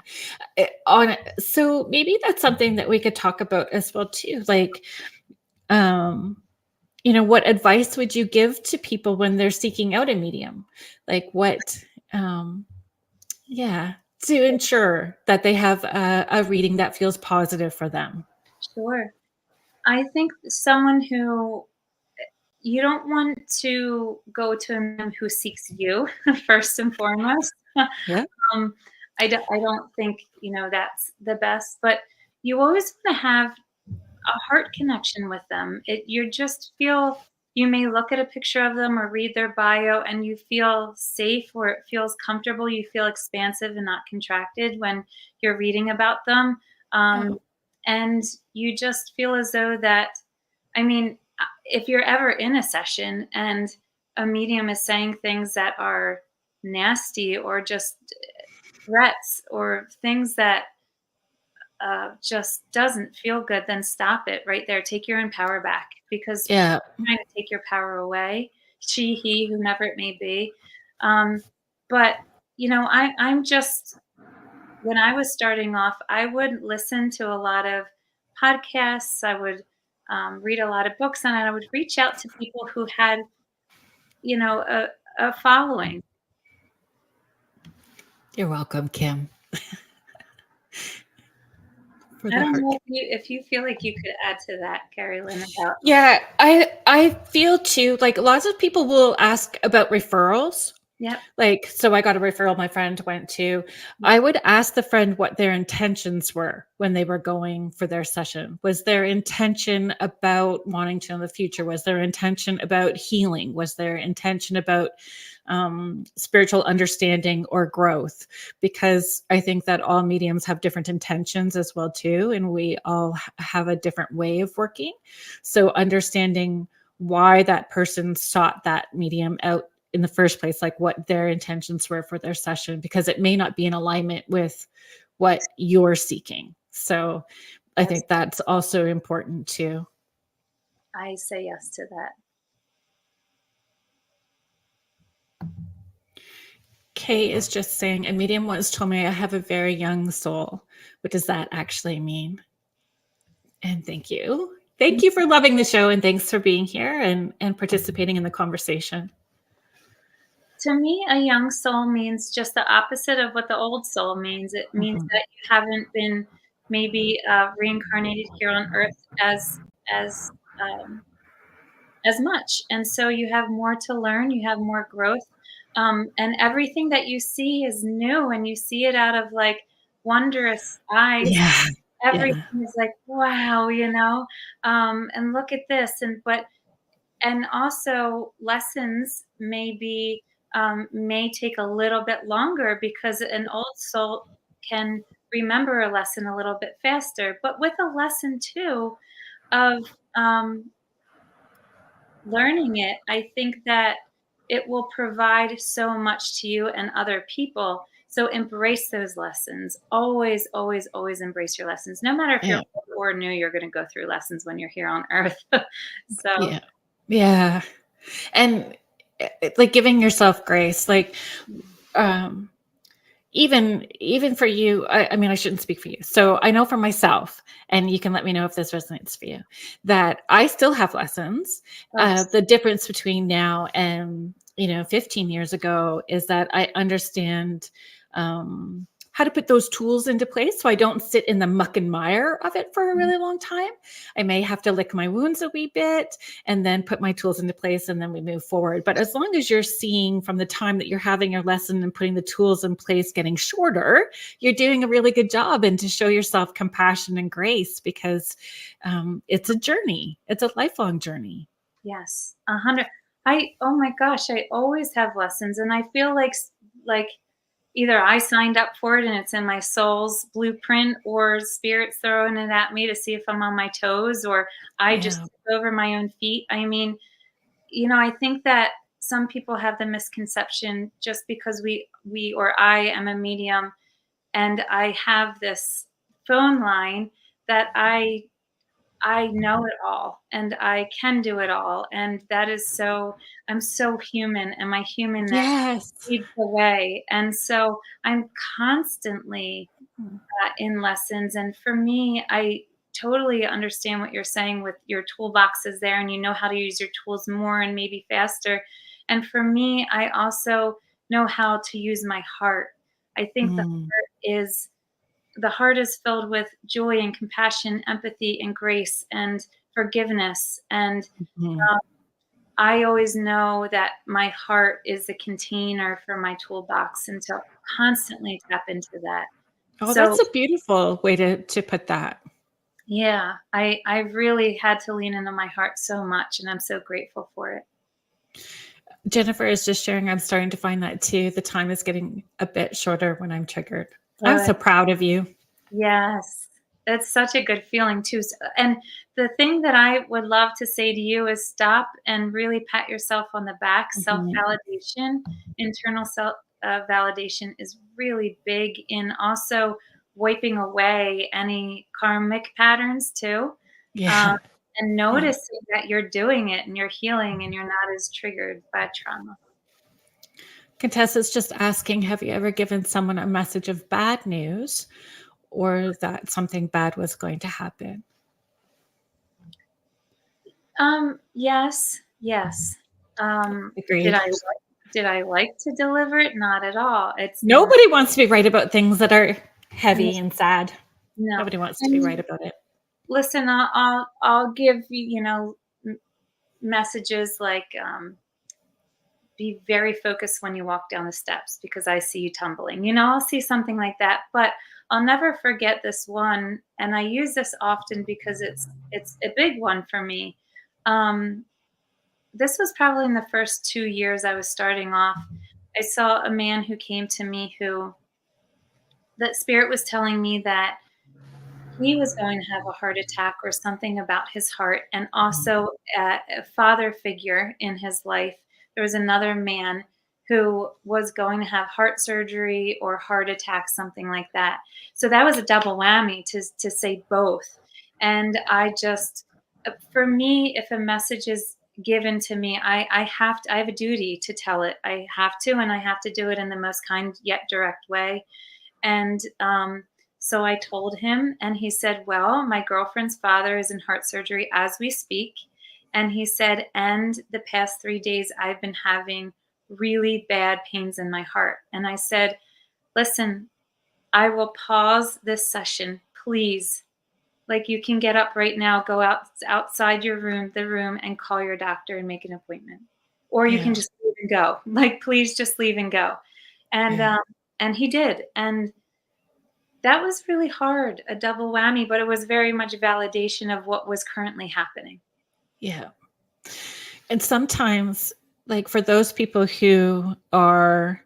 [SPEAKER 1] So maybe that's something that we could talk about as well too. Like, what advice would you give to people when they're seeking out a medium? Like what, yeah, to ensure that they have a reading that feels positive for them.
[SPEAKER 2] Sure. I think someone who you don't want to go to a man who seeks you first and foremost.
[SPEAKER 1] Yeah.
[SPEAKER 2] I don't think, that's the best, but you always want to have a heart connection with them. You just feel you may look at a picture of them or read their bio and you feel safe or it feels comfortable. You feel expansive and not contracted when you're reading about them.
[SPEAKER 1] Oh,
[SPEAKER 2] And you just feel as though that, I mean, if you're ever in a session and a medium is saying things that are nasty or just threats or things that just doesn't feel good, then stop it right there. Take your own power back because
[SPEAKER 1] yeah.
[SPEAKER 2] trying to take your power away, she, he, whomever it may be. But I'm just when I was starting off, I would listen to a lot of podcasts. I would read a lot of books, and I would reach out to people who had, a following.
[SPEAKER 1] You're welcome, Kim. For
[SPEAKER 2] I
[SPEAKER 1] the
[SPEAKER 2] don't
[SPEAKER 1] heart.
[SPEAKER 2] know if you feel like you could add to that, Kerrilynn, about
[SPEAKER 1] Yeah, I feel too like lots of people will ask about referrals.
[SPEAKER 2] Yep.
[SPEAKER 1] Like, so I got a referral my friend went to. I would ask the friend what their intentions were when they were going for their session. Was their intention about wanting to know the future? Was their intention about healing? Was their intention about spiritual understanding or growth? Because I think that all mediums have different intentions as well too, and we all have a different way of working. So understanding why that person sought that medium out in the first place, like what their intentions were for their session, because it may not be in alignment with what you're seeking. So I
[SPEAKER 2] Yes,
[SPEAKER 1] think that's also important too.
[SPEAKER 2] I say yes to that.
[SPEAKER 1] Kay is just saying, a medium once told me I have a very young soul. What does that actually mean? And thank you. Thank you for loving the show, and thanks for being here and participating in the conversation.
[SPEAKER 2] To me, a young soul means just the opposite of what the old soul means. It means
[SPEAKER 1] Mhm.
[SPEAKER 2] that you haven't been maybe reincarnated here on Earth as um, as much, and so you have more to learn. You have more growth, and everything that you see is new, and you see it out of like wondrous eyes.
[SPEAKER 1] Yeah. Yeah.
[SPEAKER 2] Everything is like wow, and look at this, and also lessons may take a little bit longer because an old soul can remember a lesson a little bit faster, but with a lesson too of um, learning it, I think that it will provide so much to you and other people. So embrace those lessons. Always, always, always embrace your lessons. No matter if you're
[SPEAKER 1] Yeah.
[SPEAKER 2] old or new, you're going to go through lessons when you're here on Earth. So
[SPEAKER 1] Yeah. Yeah. And like giving yourself grace, like um even for you, I mean, I shouldn't speak for you. So I know for myself, and you can let me know if this resonates for you, that I still have lessons.
[SPEAKER 2] oh,
[SPEAKER 1] The difference between now and 15 years ago is that I understand how to put those tools into place, so I don't sit in the muck and mire of it for a really long time. I may have to lick my wounds a wee bit and then put my tools into place, and then we move forward. But as long as you're seeing from the time that you're having your lesson and putting the tools in place getting shorter, you're doing a really good job. And to show yourself compassion and grace, because it's a journey, it's a lifelong journey.
[SPEAKER 2] yes, 100. Oh my gosh, I always have lessons, and I feel like either I signed up for it and it's in my soul's blueprint, or spirit's throwing it at me to see if I'm on my toes, or I just
[SPEAKER 1] Yeah.
[SPEAKER 2] took over my own feet. I mean, I think that some people have the misconception just because we or I am a medium and I have this phone line that I know it all and I can do it all. And that is so, I'm so human and my humanness
[SPEAKER 1] Yes.
[SPEAKER 2] leads the way. And so I'm constantly
[SPEAKER 1] Mhm.
[SPEAKER 2] in lessons. And for me, I totally understand what you're saying with your toolbox is there and you know how to use your tools more and maybe faster. And for me, I also know how to use my heart. I think
[SPEAKER 1] Mm.
[SPEAKER 2] the heart is filled with joy and compassion, empathy and grace and forgiveness. And
[SPEAKER 1] Mhm.
[SPEAKER 2] I always know that my heart is the container for my toolbox, and to constantly tap into that.
[SPEAKER 1] Oh,
[SPEAKER 2] So
[SPEAKER 1] that's a beautiful way to put that.
[SPEAKER 2] yeah, I really had to lean into my heart so much, and I'm so grateful for it.
[SPEAKER 1] Jennifer is just sharing, I'm starting to find that too. The time is getting a bit shorter when I'm triggered. I'm
[SPEAKER 2] Good.
[SPEAKER 1] so proud of you.
[SPEAKER 2] Yes. It's such a good feeling too. And the thing that I would love to say to you is stop and really pat yourself on the back.
[SPEAKER 1] Mhm.
[SPEAKER 2] Self-validation, internal self validation is really big in also wiping away any karmic patterns too. Um,
[SPEAKER 1] Yeah.
[SPEAKER 2] and
[SPEAKER 1] Yeah.
[SPEAKER 2] noticing that you're doing it and you're healing and you're not as triggered by trauma.
[SPEAKER 1] Contessa's just asking, have you ever given someone a message of bad news or that something bad was going to happen?
[SPEAKER 2] Yes, yes. Did
[SPEAKER 1] Agreed.
[SPEAKER 2] I like to deliver it? Not at all. It's not.
[SPEAKER 1] Nobody wants to be right about things that are
[SPEAKER 2] No,
[SPEAKER 1] heavy and sad.
[SPEAKER 2] no.
[SPEAKER 1] Nobody wants to be right
[SPEAKER 2] And
[SPEAKER 1] about it.
[SPEAKER 2] listen, I'll give you, messages like be very focused when you walk down the steps because I see you tumbling. You know, I'll see something like that, but I'll never forget this one, and I use this often because it's a big one for me. Um, this was probably in the first 2 years I was starting off. I saw a man who came to me who that spirit was telling me that he was going to have a heart attack or something about his heart, and also a father figure in his life. There was another man who was going to have heart surgery or heart attack, something like that. So that was a double whammy to say both. And I just, for me, if a message is given to me, I have to, I have a duty to tell it. I have to, and I have to do it in the most kind yet direct way. And so I told him, and he said, well, my girlfriend's father is in heart surgery as we speak. And he said, and the past 3 days, I've been having really bad pains in my heart. And I said, listen, I will pause this session, please. Like, you can get up right now, go outside your room, the room, and call your doctor and make an appointment. Or you can
[SPEAKER 1] Yeah.
[SPEAKER 2] just leave and go. Like, please just leave and go. And
[SPEAKER 1] Yeah.
[SPEAKER 2] and he did. And that was really hard, a double whammy, but it was very much validation of what was currently happening.
[SPEAKER 1] Yeah. And sometimes, like for those people who are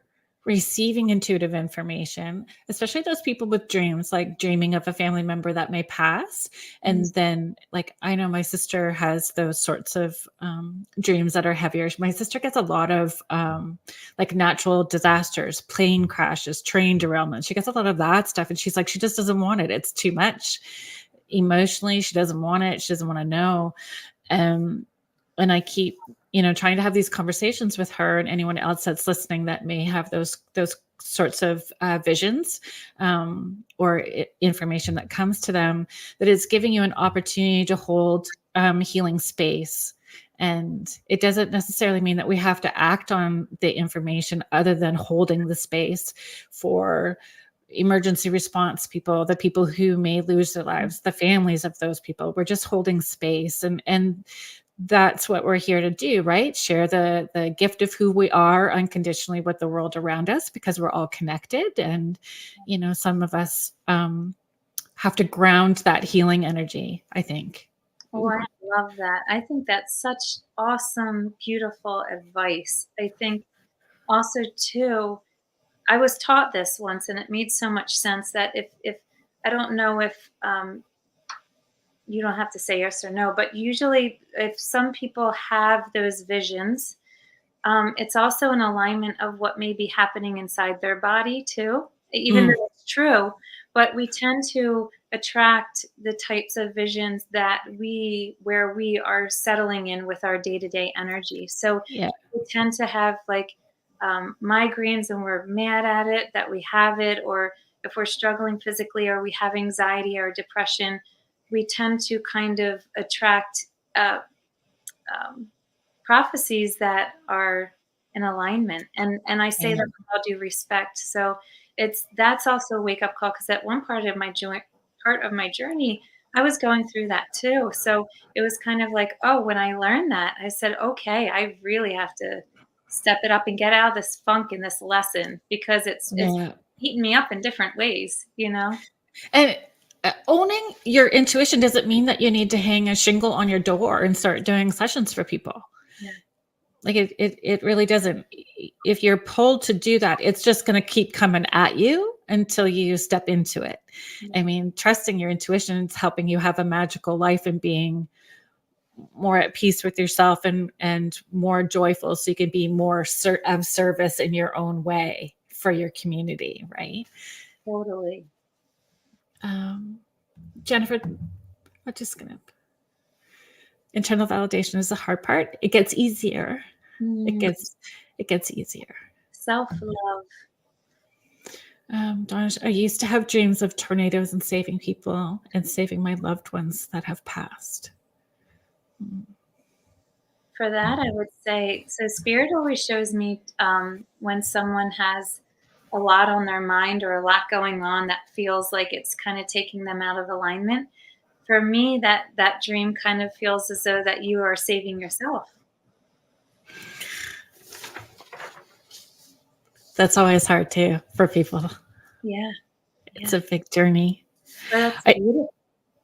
[SPEAKER 1] receiving intuitive information, especially those people with dreams, like dreaming of a family member that may pass. And then, like, I know my sister has those sorts of dreams that are heavier. My sister gets a lot of like natural disasters, plane crashes, train derailments. She gets a lot of that stuff. And she's like, she just doesn't want it. It's too much emotionally. She doesn't want it. She doesn't want to know. And I keep, trying to have these conversations with her and anyone else that's listening that may have those sorts of visions or information that comes to them, that is giving you an opportunity to hold healing space. And it doesn't necessarily mean that we have to act on the information other than holding the space for emergency response people, the people who may lose their lives, the families of those people. We're just holding space, and that's what we're here to do, right? Share the gift of who we are unconditionally with the world around us, because we're all connected. And some of us have to ground that healing energy, I think.
[SPEAKER 2] Oh, I love that. I think that's such awesome, beautiful advice. I think also too, I was taught this once, and it made so much sense that if I don't know if you don't have to say yes or no, but usually if some people have those visions, it's also an alignment of what may be happening inside their body too, even
[SPEAKER 1] Mm,
[SPEAKER 2] though it's true. But we tend to attract the types of visions where we are settling in with our day-to-day energy. So
[SPEAKER 1] yeah.
[SPEAKER 2] we tend to have like migraines, and we're mad at it that we have it, or if we're struggling physically or we have anxiety or depression, we tend to kind of attract uh, um, prophecies that are in alignment. And I say
[SPEAKER 1] Yeah.
[SPEAKER 2] that with all due respect. So that's also a wake up call, because at one part of my journey, I was going through that too. So it was kind of like, oh, when I learned that, I said, okay, I really have to step it up and get out of this funk in this lesson, because it's
[SPEAKER 1] Yeah.
[SPEAKER 2] eating me up in different ways, you know?
[SPEAKER 1] And owning your intuition doesn't mean that you need to hang a shingle on your door and start doing sessions for people.
[SPEAKER 2] Yeah.
[SPEAKER 1] Like it really doesn't. If you're pulled to do that, it's just going to keep coming at you until you step into it. I mean, trusting your intuition is helping you have a magical life and being more at peace with yourself and more joyful, so you can be more of service in your own way for your community, right?
[SPEAKER 2] Totally.
[SPEAKER 1] Um, Jennifer, I'm just going to internal validation is the hard part. It gets easier. It
[SPEAKER 2] Mm,
[SPEAKER 1] gets easier.
[SPEAKER 2] self-love.
[SPEAKER 1] Donna, I used to have dreams of tornadoes and saving people and saving my loved ones that have passed.
[SPEAKER 2] For that, I would say, so spirit always shows me when someone has a lot on their mind or a lot going on that feels like it's kind of taking them out of alignment. For me, that dream kind of feels as though that you are saving yourself.
[SPEAKER 1] That's always hard too for people.
[SPEAKER 2] Yeah,
[SPEAKER 1] It's
[SPEAKER 2] yeah.
[SPEAKER 1] a big journey.
[SPEAKER 2] But that's
[SPEAKER 1] I,
[SPEAKER 2] beautiful.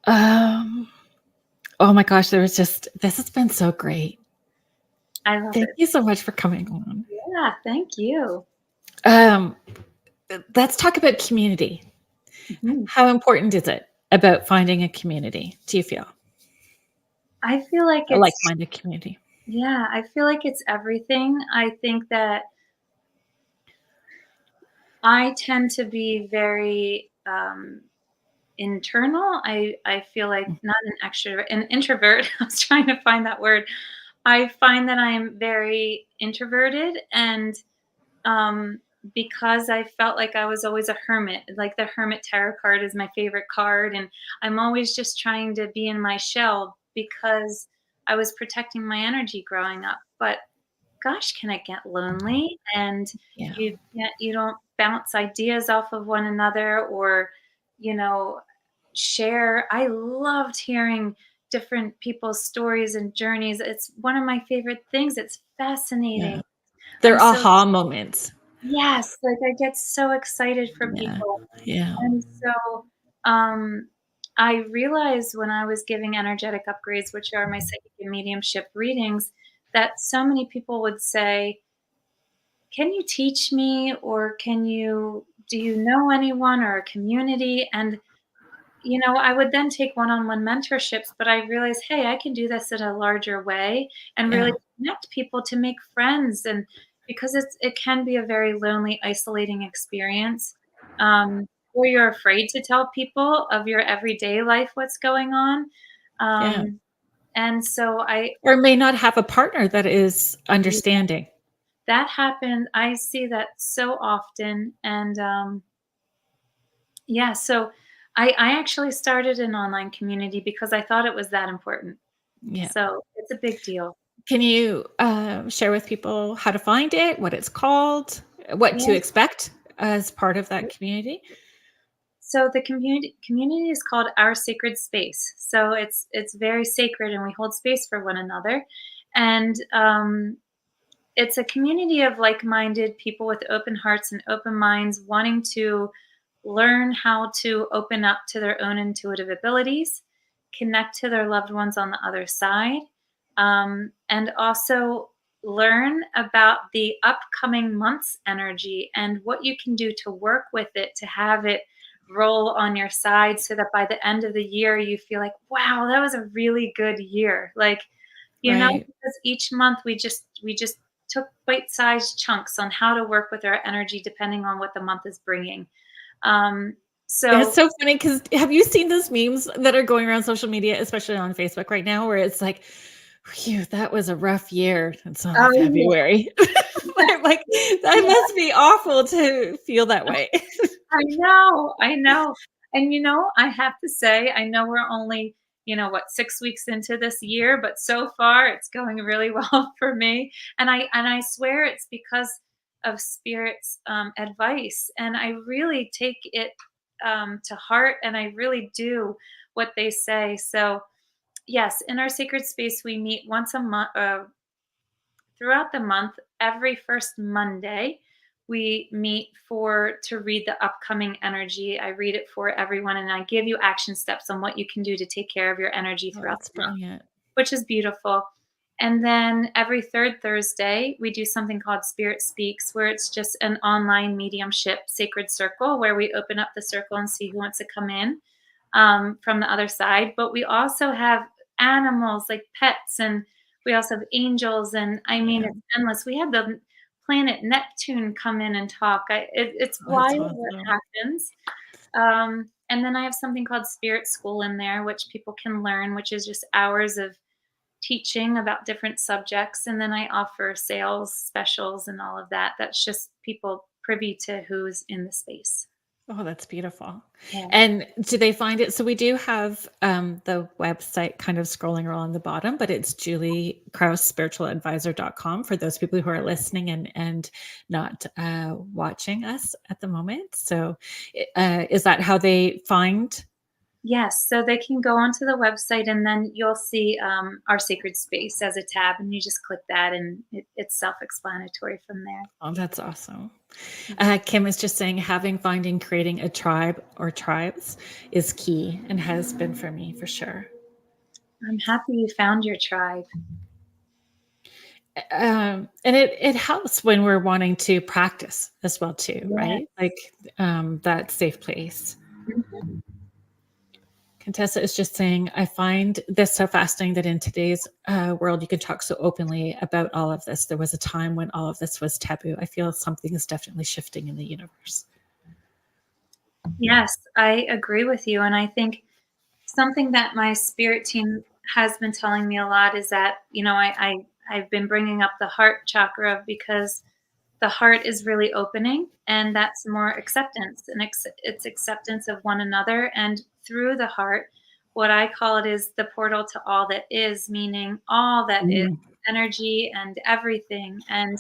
[SPEAKER 1] um, oh my gosh, this has been so great.
[SPEAKER 2] I love
[SPEAKER 1] Thank
[SPEAKER 2] it.
[SPEAKER 1] you so much for coming on.
[SPEAKER 2] Yeah, thank you.
[SPEAKER 1] Um, let's talk about community.
[SPEAKER 2] Mhm.
[SPEAKER 1] How important is it about finding a community? Do you feel
[SPEAKER 2] I feel like
[SPEAKER 1] a
[SPEAKER 2] it's
[SPEAKER 1] like-minded community?
[SPEAKER 2] yeah, I feel like it's everything. I think that I tend to be very, internal. I feel like not an extrovert, an introvert. I was trying to find that word. I find that I'm very introverted and um, because I felt like I was always a hermit. Like the Hermit Tarot card is my favorite card, and I'm always just trying to be in my shell because I was protecting my energy growing up. But gosh, can it get lonely? And
[SPEAKER 1] Yeah,
[SPEAKER 2] you don't bounce ideas off of one another, or you know, share. I loved hearing different people's stories and journeys. It's one of my favorite things. It's
[SPEAKER 1] yeah.
[SPEAKER 2] fascinating. I'm
[SPEAKER 1] They're
[SPEAKER 2] so
[SPEAKER 1] aha moments.
[SPEAKER 2] yes, like, I get so excited for
[SPEAKER 1] Yeah,
[SPEAKER 2] people,
[SPEAKER 1] yeah,
[SPEAKER 2] and so, um, I realized when I was giving energetic upgrades, which are my psychic and mediumship readings, that so many people would say, "Can you teach me?" or "Do you know anyone or a community?" And I would then take one-on-one mentorships, but I realized, hey, I can do this in a larger way and really
[SPEAKER 1] yeah,
[SPEAKER 2] connect people to make friends. And because it can be a very lonely, isolating experience, or you're afraid to tell people of your everyday life what's going on.
[SPEAKER 1] yeah.
[SPEAKER 2] And so
[SPEAKER 1] Or may not have a partner that is understanding.
[SPEAKER 2] that happened. I see that so often, and yeah, so I actually started an online community because I thought it was that important.
[SPEAKER 1] Yeah.
[SPEAKER 2] So, it's a big deal.
[SPEAKER 1] Can you share with people how to find it, what it's called, what to
[SPEAKER 2] Yeah.
[SPEAKER 1] expect as part of that community?
[SPEAKER 2] So the community is called Our Sacred Space. So it's very sacred, and we hold space for one another. And it's a community of like-minded people with open hearts and open minds wanting to learn how to open up to their own intuitive abilities, connect to their loved ones on the other side, and also learn about the upcoming month's energy and what you can do to work with it to have it roll on your side so that by the end of the year you feel like, wow, that was a really good year. Like,
[SPEAKER 1] Right.
[SPEAKER 2] because each month we just took bite-sized chunks on how to work with our energy depending on what the month is bringing. Um,
[SPEAKER 1] It's
[SPEAKER 2] so
[SPEAKER 1] so funny because have you seen those memes that are going around social media, especially on Facebook right now, where it's like, "Phew, that was a rough year." It's only
[SPEAKER 2] oh,
[SPEAKER 1] February. I'm like, that
[SPEAKER 2] yeah.
[SPEAKER 1] must be awful to feel that way.
[SPEAKER 2] I know, I know. And I have to say, I know we're only, what, 6 weeks into this year, but so far it's going really well for me. And I swear it's because of Spirit's advice. And I really take it to heart, and I really do what they say. So, yes, in our sacred space, we meet once a month, throughout the month. Every first Monday we meet for to read the upcoming energy. I read it for everyone, and I give you action steps on what you can do to take care of your energy
[SPEAKER 1] Oh,
[SPEAKER 2] throughout
[SPEAKER 1] that's
[SPEAKER 2] the month,
[SPEAKER 1] brilliant.
[SPEAKER 2] which is beautiful. And then every third Thursday we do something called Spirit Speaks, where it's just an online mediumship sacred circle where we open up the circle and see who wants to come in from the other side. But we also have animals like pets, and we also have angels, and I mean,
[SPEAKER 1] Yeah.
[SPEAKER 2] it's endless. We had the planet Neptune come in and talk. It's
[SPEAKER 1] Oh, that's
[SPEAKER 2] wild what
[SPEAKER 1] awesome.
[SPEAKER 2] happens. And then I have something called Spirit School in there, which people can learn, which is just hours of teaching about different subjects. And then I offer sales specials and all of that. That's just people privy to who's in the space.
[SPEAKER 1] Oh, that's beautiful.
[SPEAKER 2] Yeah.
[SPEAKER 1] And do they find it? So we do have the website kind of scrolling along the bottom, but it's Julie Kraus, spiritualadvisor.com for those people who are listening and not watching us at the moment. So is that how they find?
[SPEAKER 2] Yes, so they can go onto the website and then you'll see our sacred space as a tab, and you just click that, and it's self-explanatory from there.
[SPEAKER 1] Oh, that's awesome. Kim is just saying finding, creating a tribe or tribes is key and has been for me for sure.
[SPEAKER 2] I'm happy you found your tribe.
[SPEAKER 1] And it helps when we're wanting to practice as well too,
[SPEAKER 2] Yeah.
[SPEAKER 1] right? Like that safe place.
[SPEAKER 2] Mhm.
[SPEAKER 1] Contessa is just saying, I find this so fascinating that in today's world, you can talk so openly about all of this. There was a time when all of this was taboo. I feel something is definitely shifting in the universe.
[SPEAKER 2] Yes, I agree with you, and I think something that my spirit team has been telling me a lot is that, I've been bringing up the heart chakra because the heart is really opening, and that's more acceptance, and it's acceptance of one another, and through the heart, what I call it is the portal to all that is, meaning all that is
[SPEAKER 1] Mm,
[SPEAKER 2] energy and everything, and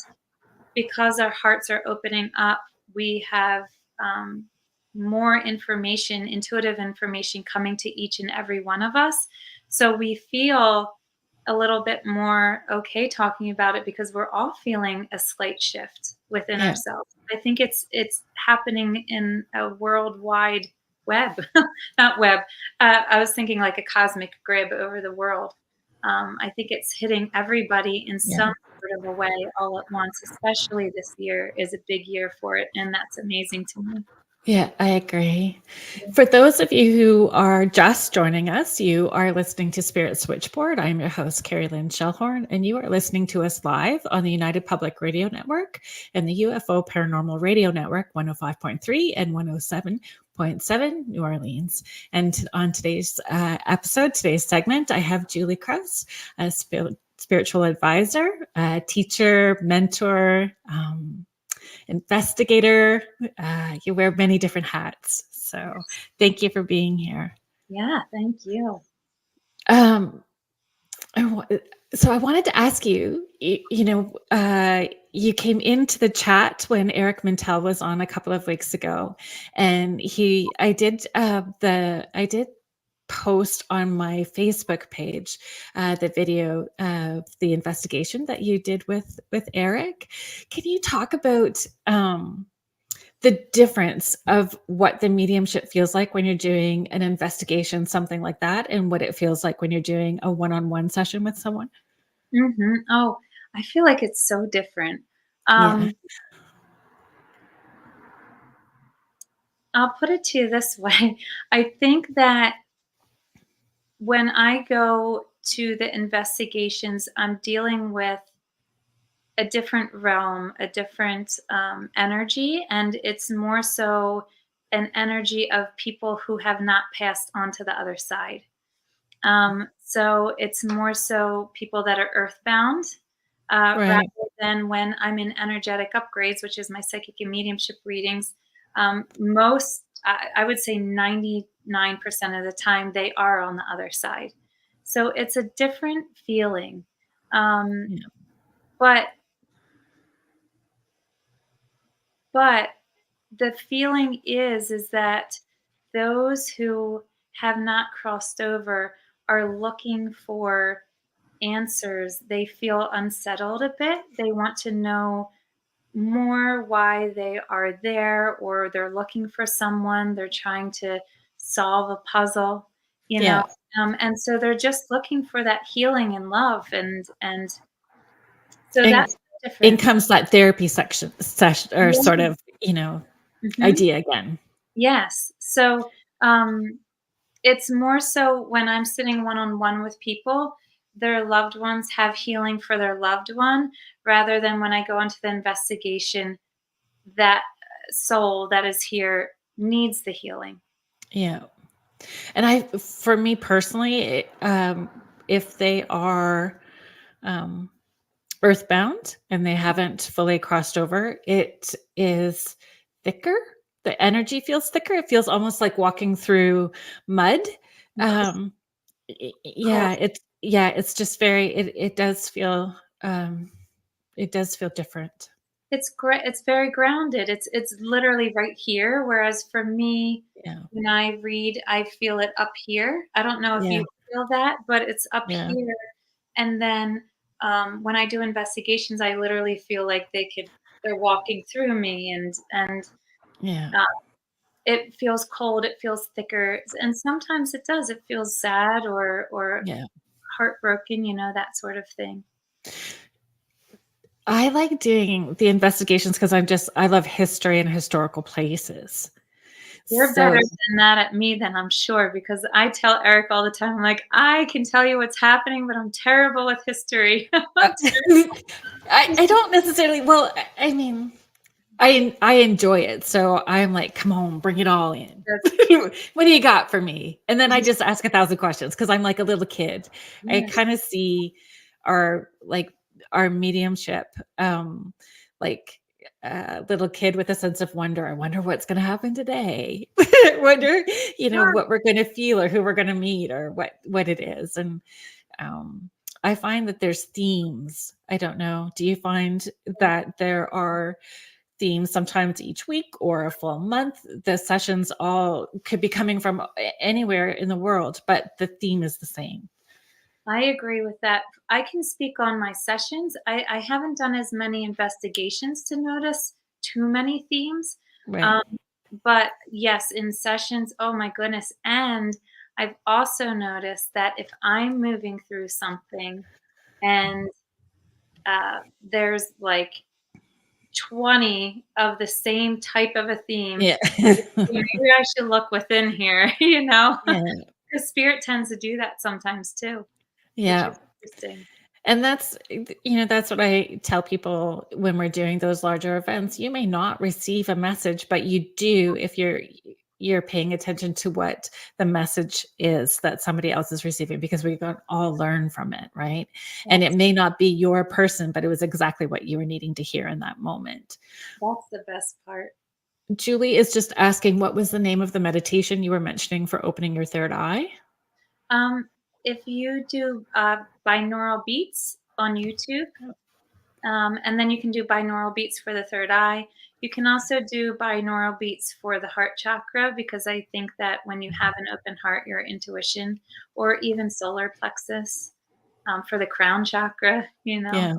[SPEAKER 2] because our hearts are opening up, we have um, more information, intuitive information coming to each and every one of us. So we feel a little bit more okay talking about it because we're all feeling a slight shift within
[SPEAKER 1] yeah.
[SPEAKER 2] ourselves. I think it's happening in a worldwide web, not web. I was thinking like a cosmic grid over the world. I think it's hitting everybody in
[SPEAKER 1] Yeah.
[SPEAKER 2] some sort of a way all at once, especially this year is a big year for it, and that's amazing to me.
[SPEAKER 1] Yeah, I agree. For those of you who are just joining us, you are listening to Spirit Switchboard. I'm your host, Kerrilynn Shellhorn, and you are listening to us live on the United Public Radio Network and the UFO Paranormal Radio Network, 105.3 and 107.7 New Orleans. And on today's today's segment, I have Julie Kraus, a spiritual advisor, teacher, mentor, investigator. You wear many different hats. So thank you for being here.
[SPEAKER 2] Yeah, thank you.
[SPEAKER 1] Um, so I wanted to ask you, you came into the chat when Eric Mintel was on a couple of weeks ago, and I did post on my Facebook page the video of the investigation that you did with Eric. Can you talk about the difference of what the mediumship feels like when you're doing an investigation, something like that, and what it feels like when you're doing a one-on-one session with someone?
[SPEAKER 2] Oh, I feel like it's so different.
[SPEAKER 1] Yeah.
[SPEAKER 2] Um, I'll put it to you this way. I think that when I go to the investigations, I'm dealing with a different realm, a different energy, and it's more so an energy of people who have not passed on to the other side. So it's more so people that are earthbound, rather
[SPEAKER 1] Right.
[SPEAKER 2] than when I'm in energetic upgrades, which is my psychic and mediumship readings. I would say 99% of the time, they are on the other side. So it's a different feeling. Um,
[SPEAKER 1] Yeah.
[SPEAKER 2] but but the feeling is that those who have not crossed over are looking for answers. They feel unsettled a bit. They want to know more why they are there, or they're looking for someone. They're trying to solve a puzzle, you know.
[SPEAKER 1] Yeah.
[SPEAKER 2] And so they're just looking for that healing and love, and so
[SPEAKER 1] And
[SPEAKER 2] that's
[SPEAKER 1] in
[SPEAKER 2] different.
[SPEAKER 1] comes that therapy session or sort
[SPEAKER 2] Yeah.
[SPEAKER 1] of,
[SPEAKER 2] Mhm.
[SPEAKER 1] idea again.
[SPEAKER 2] Yes. So um, it's more so when I'm sitting one on one with people, their loved ones have healing for their loved one, rather than when I go into the investigation, that soul that is here needs the healing.
[SPEAKER 1] Yeah. And for me personally, if they are um, earthbound and they haven't fully crossed over, it is thicker. The energy feels thicker. It feels almost like walking through mud. Um,
[SPEAKER 2] Cool.
[SPEAKER 1] yeah, it's just very, it does feel different.
[SPEAKER 2] It's great. It's very grounded. It's literally right here, whereas for me,
[SPEAKER 1] Yeah.
[SPEAKER 2] when I read, I feel it up here. I don't know if
[SPEAKER 1] Yeah.
[SPEAKER 2] you feel that, but it's up
[SPEAKER 1] Yeah.
[SPEAKER 2] here, and then, when I do investigations, I literally feel like they're walking through me, and,
[SPEAKER 1] Yeah.
[SPEAKER 2] uh, it feels cold, it feels thicker, and sometimes it does. It feels sad or
[SPEAKER 1] Yeah.
[SPEAKER 2] heartbroken, that sort of thing.
[SPEAKER 1] I like doing the investigations because I love history and historical places.
[SPEAKER 2] You're better
[SPEAKER 1] So
[SPEAKER 2] than that at me then, I'm sure, because I tell Eric all the time, I'm like, "I can tell you what's happening, but I'm terrible with history."
[SPEAKER 1] uh,
[SPEAKER 2] I'm
[SPEAKER 1] I don't necessarily, well, I mean, I enjoy it. So I'm like, come on, bring it all in.
[SPEAKER 2] That's
[SPEAKER 1] What do you got for me? And then I
[SPEAKER 2] mhm,
[SPEAKER 1] just ask 1,000 questions because I'm like a little kid. I
[SPEAKER 2] yeah.
[SPEAKER 1] kind of see our like our mediumship, like a little kid with a sense of wonder. I wonder what's going to happen today. I wonder, what we're going to feel or who we're going to meet or what it is. And um, I find that there's themes. I don't know. Do you find that there are themes sometimes each week or a full month? The sessions all could be coming from anywhere in the world, but the theme is the same.
[SPEAKER 2] I agree with that. I can speak on my sessions. I haven't done as many investigations to notice too many themes.
[SPEAKER 1] Right.
[SPEAKER 2] Um, but yes, in sessions, oh my goodness. And I've also noticed that if I'm moving through something and there's like 20 of the same type of a theme,
[SPEAKER 1] Yeah.
[SPEAKER 2] maybe I should look within here, you know?
[SPEAKER 1] Yeah.
[SPEAKER 2] Because spirit tends to do that sometimes too, which
[SPEAKER 1] Yeah.
[SPEAKER 2] is interesting.
[SPEAKER 1] And that's what I tell people when we're doing those larger events. You may not receive a message, but you do if you're paying attention to what the message is that somebody else is receiving, because we can all learn from it, right? And it
[SPEAKER 2] That's
[SPEAKER 1] may not be your person, but it was exactly what you were needing to hear in that moment.
[SPEAKER 2] that's the best part.
[SPEAKER 1] Julie is just asking, what was the name of the meditation you were mentioning for opening your third eye?
[SPEAKER 2] Um, if you do, binaural beats on YouTube, and then you can do binaural beats for the third eye. You can also do binaural beats for the heart chakra, because I think that when you have an open heart, your intuition, or even solar plexus, for the crown chakra, you know?
[SPEAKER 1] Yeah.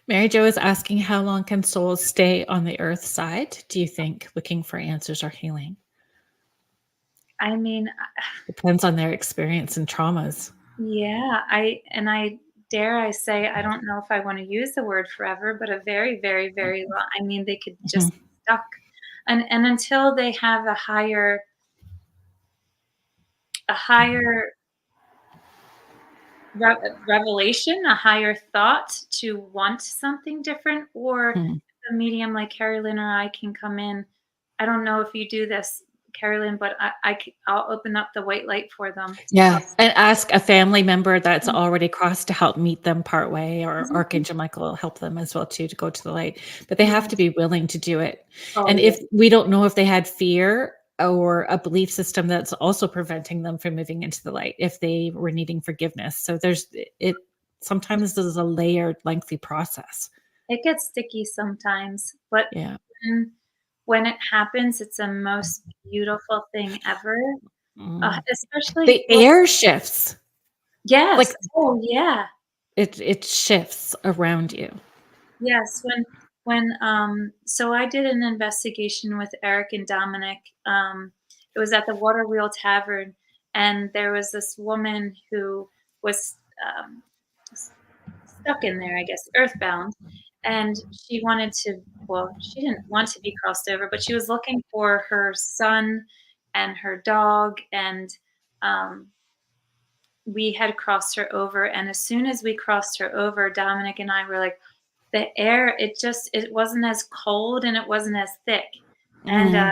[SPEAKER 1] Mary Jo is asking, how long can souls stay on the earth side, do you think, looking for answers or healing?
[SPEAKER 2] I mean,
[SPEAKER 1] Depends on their experience and traumas.
[SPEAKER 2] yeah, I dare I say, I don't know if I wanna use the word forever, but a very, very, very long, I mean, they could
[SPEAKER 1] Mhm.
[SPEAKER 2] just be stuck. And until they have a higher revelation, a higher thought to want something different, or
[SPEAKER 1] Mhm.
[SPEAKER 2] a medium like Kerrilynn or I can come in. I don't know if you do this, Kerrilynn, but I'll open up the white light for them to
[SPEAKER 1] Yeah,
[SPEAKER 2] come.
[SPEAKER 1] and ask a family member that's already crossed to help meet them part way, or
[SPEAKER 2] Mhm.
[SPEAKER 1] Archangel Michael will help them as well too to go to the light, but they have to
[SPEAKER 2] Yes.
[SPEAKER 1] be willing to do it.
[SPEAKER 2] Oh,
[SPEAKER 1] And
[SPEAKER 2] yeah.
[SPEAKER 1] if we don't know if they had fear or a belief system that's also preventing them from moving into the light, if they were needing forgiveness. So there's it sometimes this is a layered, lengthy process.
[SPEAKER 2] It gets sticky sometimes, but
[SPEAKER 1] Yeah.
[SPEAKER 2] when when it happens, it's the most beautiful thing ever,
[SPEAKER 1] Mm.
[SPEAKER 2] especially
[SPEAKER 1] The
[SPEAKER 2] well,
[SPEAKER 1] air shifts, like
[SPEAKER 2] yes. Oh, yeah.
[SPEAKER 1] it shifts around you.
[SPEAKER 2] Yes, so I did an investigation with Eric and Dominic. It was at the Water Wheel Tavern, and there was this woman who was s- stuck in there, I guess, earthbound, and she wanted to. Well, she didn't want to be crossed over, but she was looking for her son and her dog, and um, we had crossed her over. And as soon as we crossed her over, Dominic and I were like, the air, it wasn't as cold and it wasn't as thick. And,
[SPEAKER 1] Mhm.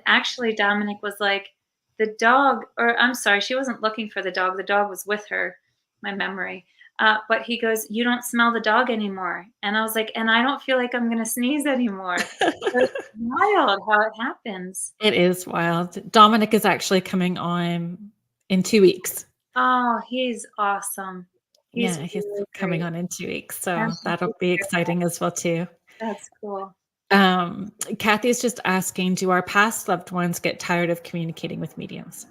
[SPEAKER 2] actually Dominic was like, the dog, or I'm sorry, she wasn't looking for the dog was with her, my memory. But he goes, "You don't smell the dog anymore." And I was like, "And I don't feel like I'm gonna sneeze anymore." So it's wild how it happens.
[SPEAKER 1] It is wild. Dominic is actually coming on in 2 weeks.
[SPEAKER 2] Oh, he's awesome. He's
[SPEAKER 1] Yeah, he's
[SPEAKER 2] really
[SPEAKER 1] coming
[SPEAKER 2] great.
[SPEAKER 1] on in 2 weeks, so
[SPEAKER 2] I should
[SPEAKER 1] that'll
[SPEAKER 2] take
[SPEAKER 1] be
[SPEAKER 2] care of that.
[SPEAKER 1] exciting as well too.
[SPEAKER 2] That's cool.
[SPEAKER 1] Kathy's just asking, do our past loved ones get tired of communicating with mediums?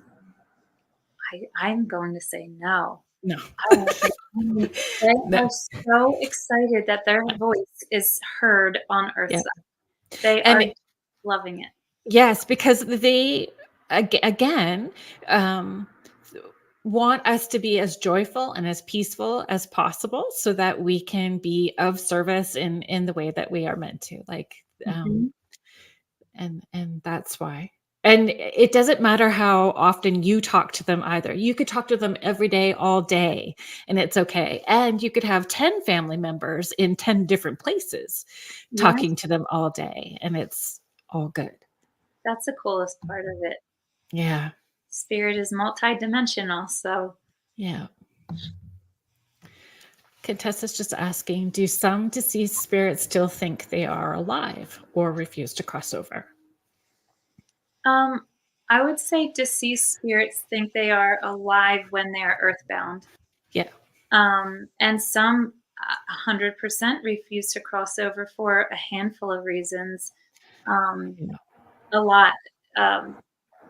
[SPEAKER 2] I'm going to say no.
[SPEAKER 1] No.
[SPEAKER 2] I don't think any they
[SPEAKER 1] No.
[SPEAKER 2] are so excited that their voice is heard on
[SPEAKER 1] Yeah.
[SPEAKER 2] Earthside. They are
[SPEAKER 1] And
[SPEAKER 2] loving it.
[SPEAKER 1] yes, because they again, um, want us to be as joyful and as peaceful as possible so that we can be of service in the way that we are meant to. Like,
[SPEAKER 2] Mhm.
[SPEAKER 1] and that's why. And it doesn't matter how often you talk to them either. You could talk to them every day, all day, and it's okay. And you could have 10 family members in 10 different places
[SPEAKER 2] Yes,
[SPEAKER 1] talking to them all day, and it's all good.
[SPEAKER 2] that's the coolest part of it.
[SPEAKER 1] Yeah.
[SPEAKER 2] Spirit is multidimensional, so
[SPEAKER 1] Yeah. Contessa's just asking, do some deceased spirits still think they are alive or refuse to cross over?
[SPEAKER 2] um, I would say deceased spirits think they are alive when they are earthbound.
[SPEAKER 1] Yeah.
[SPEAKER 2] And some 100% refuse to cross over for a handful of reasons. Um,
[SPEAKER 1] Yeah.
[SPEAKER 2] a lot. Um,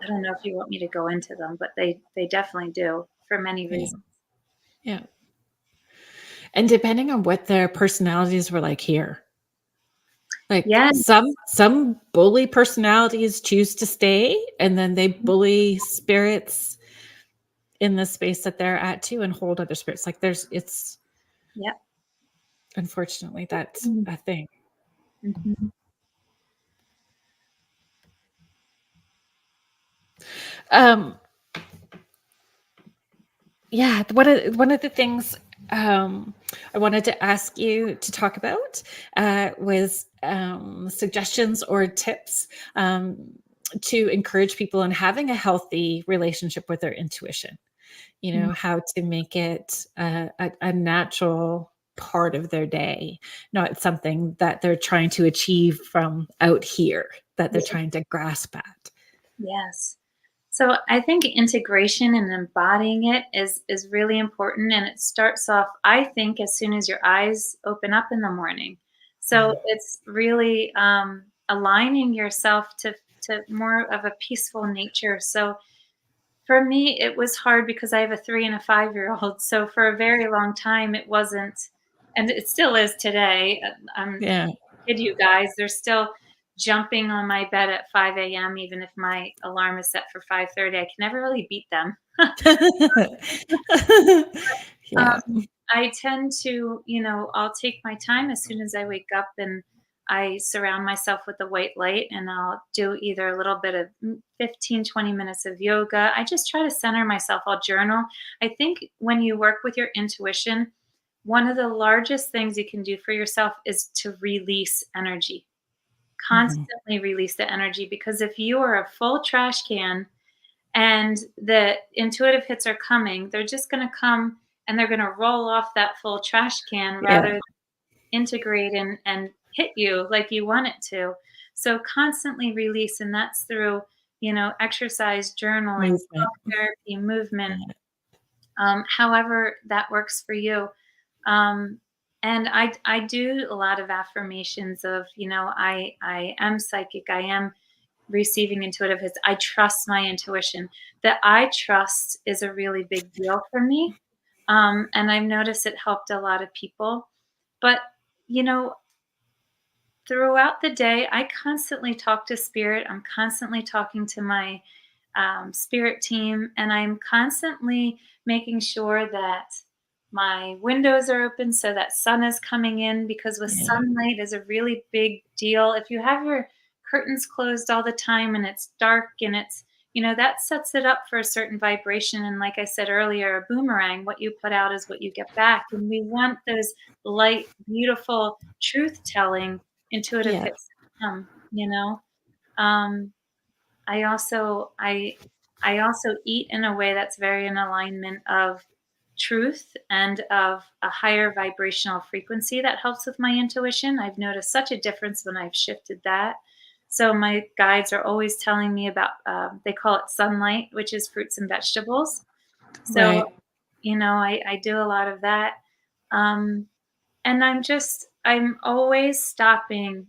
[SPEAKER 2] I don't know if you want me to go into them, but they definitely do for many
[SPEAKER 1] Yeah.
[SPEAKER 2] reasons.
[SPEAKER 1] Yeah. And depending on what their personalities were like here. Like
[SPEAKER 2] Yes,
[SPEAKER 1] some bully personalities choose to stay and then they bully spirits in the space that they're at too and hold other spirits. Like it's
[SPEAKER 2] yep.
[SPEAKER 1] unfortunately that's
[SPEAKER 2] Mm,
[SPEAKER 1] a thing.
[SPEAKER 2] mhm.
[SPEAKER 1] Um Yeah, one of the things I wanted to ask you to talk about was suggestions or tips um, to encourage people in having a healthy relationship with their intuition. You
[SPEAKER 2] Mm,
[SPEAKER 1] know, how to make it a natural part of their day, not something that they're trying to achieve from out here, that they're
[SPEAKER 2] yeah,
[SPEAKER 1] trying to grasp at.
[SPEAKER 2] yes. So I think integration and embodying it is really important, and it starts off, I think, as soon as your eyes open up in the morning. So
[SPEAKER 1] Mhm.
[SPEAKER 2] it's really aligning yourself to more of a peaceful nature. So for me, it was hard because I have a 3 and a 5-year-old, so for a very long time, it wasn't, and it still is today.
[SPEAKER 1] Yeah.
[SPEAKER 2] Kid you guys, they're still jumping on my bed at 5 a.m. even if my alarm is set for 5:30. I can never really beat them.
[SPEAKER 1] Yeah.
[SPEAKER 2] I tend to, I'll take my time as soon as I wake up and I surround myself with the white light and I'll do either a little bit of 15, 20 minutes of yoga. I just try to center myself. I'll journal. I think when you work with your intuition, one of the largest things you can do for yourself is to release energy,
[SPEAKER 1] Mhm.
[SPEAKER 2] constantly release the energy. Because if you are a full trash can and the intuitive hits are coming, they're just going to come and they're going to roll off that full trash can
[SPEAKER 1] Yeah.
[SPEAKER 2] rather than integrate and hit you like you want it to. So constantly release, and that's through, exercise, journaling,
[SPEAKER 1] Movement.
[SPEAKER 2] talk therapy, movement,
[SPEAKER 1] Yeah.
[SPEAKER 2] however that works for you. Um, and I do a lot of affirmations of, I am psychic, I am receiving intuitive hits. I trust my intuition. That I trust is a really big deal for me. And I've noticed it helped a lot of people. But, you know, throughout the day, I constantly talk to spirit. I'm constantly talking to my spirit team, and I'm constantly making sure that my windows are open so that sun is coming in, because with
[SPEAKER 1] Yeah.
[SPEAKER 2] sunlight is a really big deal. If you have your curtains closed all the time and it's dark and it's, that sets it up for a certain vibration. And like I said earlier, a boomerang, what you put out is what you get back. And we want those light, beautiful, truth telling, intuitive
[SPEAKER 1] Yeah.
[SPEAKER 2] hits to come, you know? Um, I also eat in a way that's very in alignment of truth and of a higher vibrational frequency that helps with my intuition. I've noticed such a difference when I've shifted that. So my guides are always telling me about, they call it sunlight, which is fruits and vegetables. So,
[SPEAKER 1] Right.
[SPEAKER 2] I do a lot of that. Um, and I'm always stopping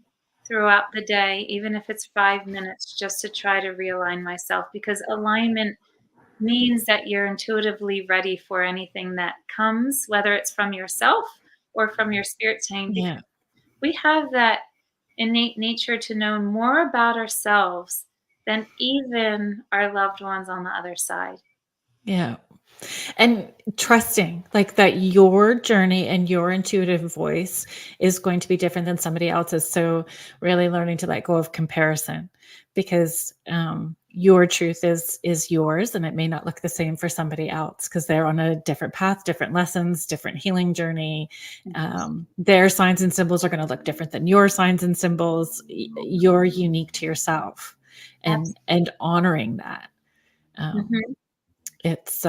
[SPEAKER 2] throughout the day, even if it's 5 minutes, just to try to realign myself, because alignment means that you're intuitively ready for anything that comes, whether it's from yourself or from your spirit team, because
[SPEAKER 1] Yeah.
[SPEAKER 2] we have that innate nature to know more about ourselves than even our loved ones on the other side.
[SPEAKER 1] Yeah. And trusting like that your journey and your intuitive voice is going to be different than somebody else's. So really learning to let go of comparison, because your truth is yours, and it may not look the same for somebody else because they're on a different path, different lessons, different healing journey. Their signs and symbols are going to look different than your signs and symbols. You're unique to yourself, and honoring that. Um,
[SPEAKER 2] Mhm.
[SPEAKER 1] it's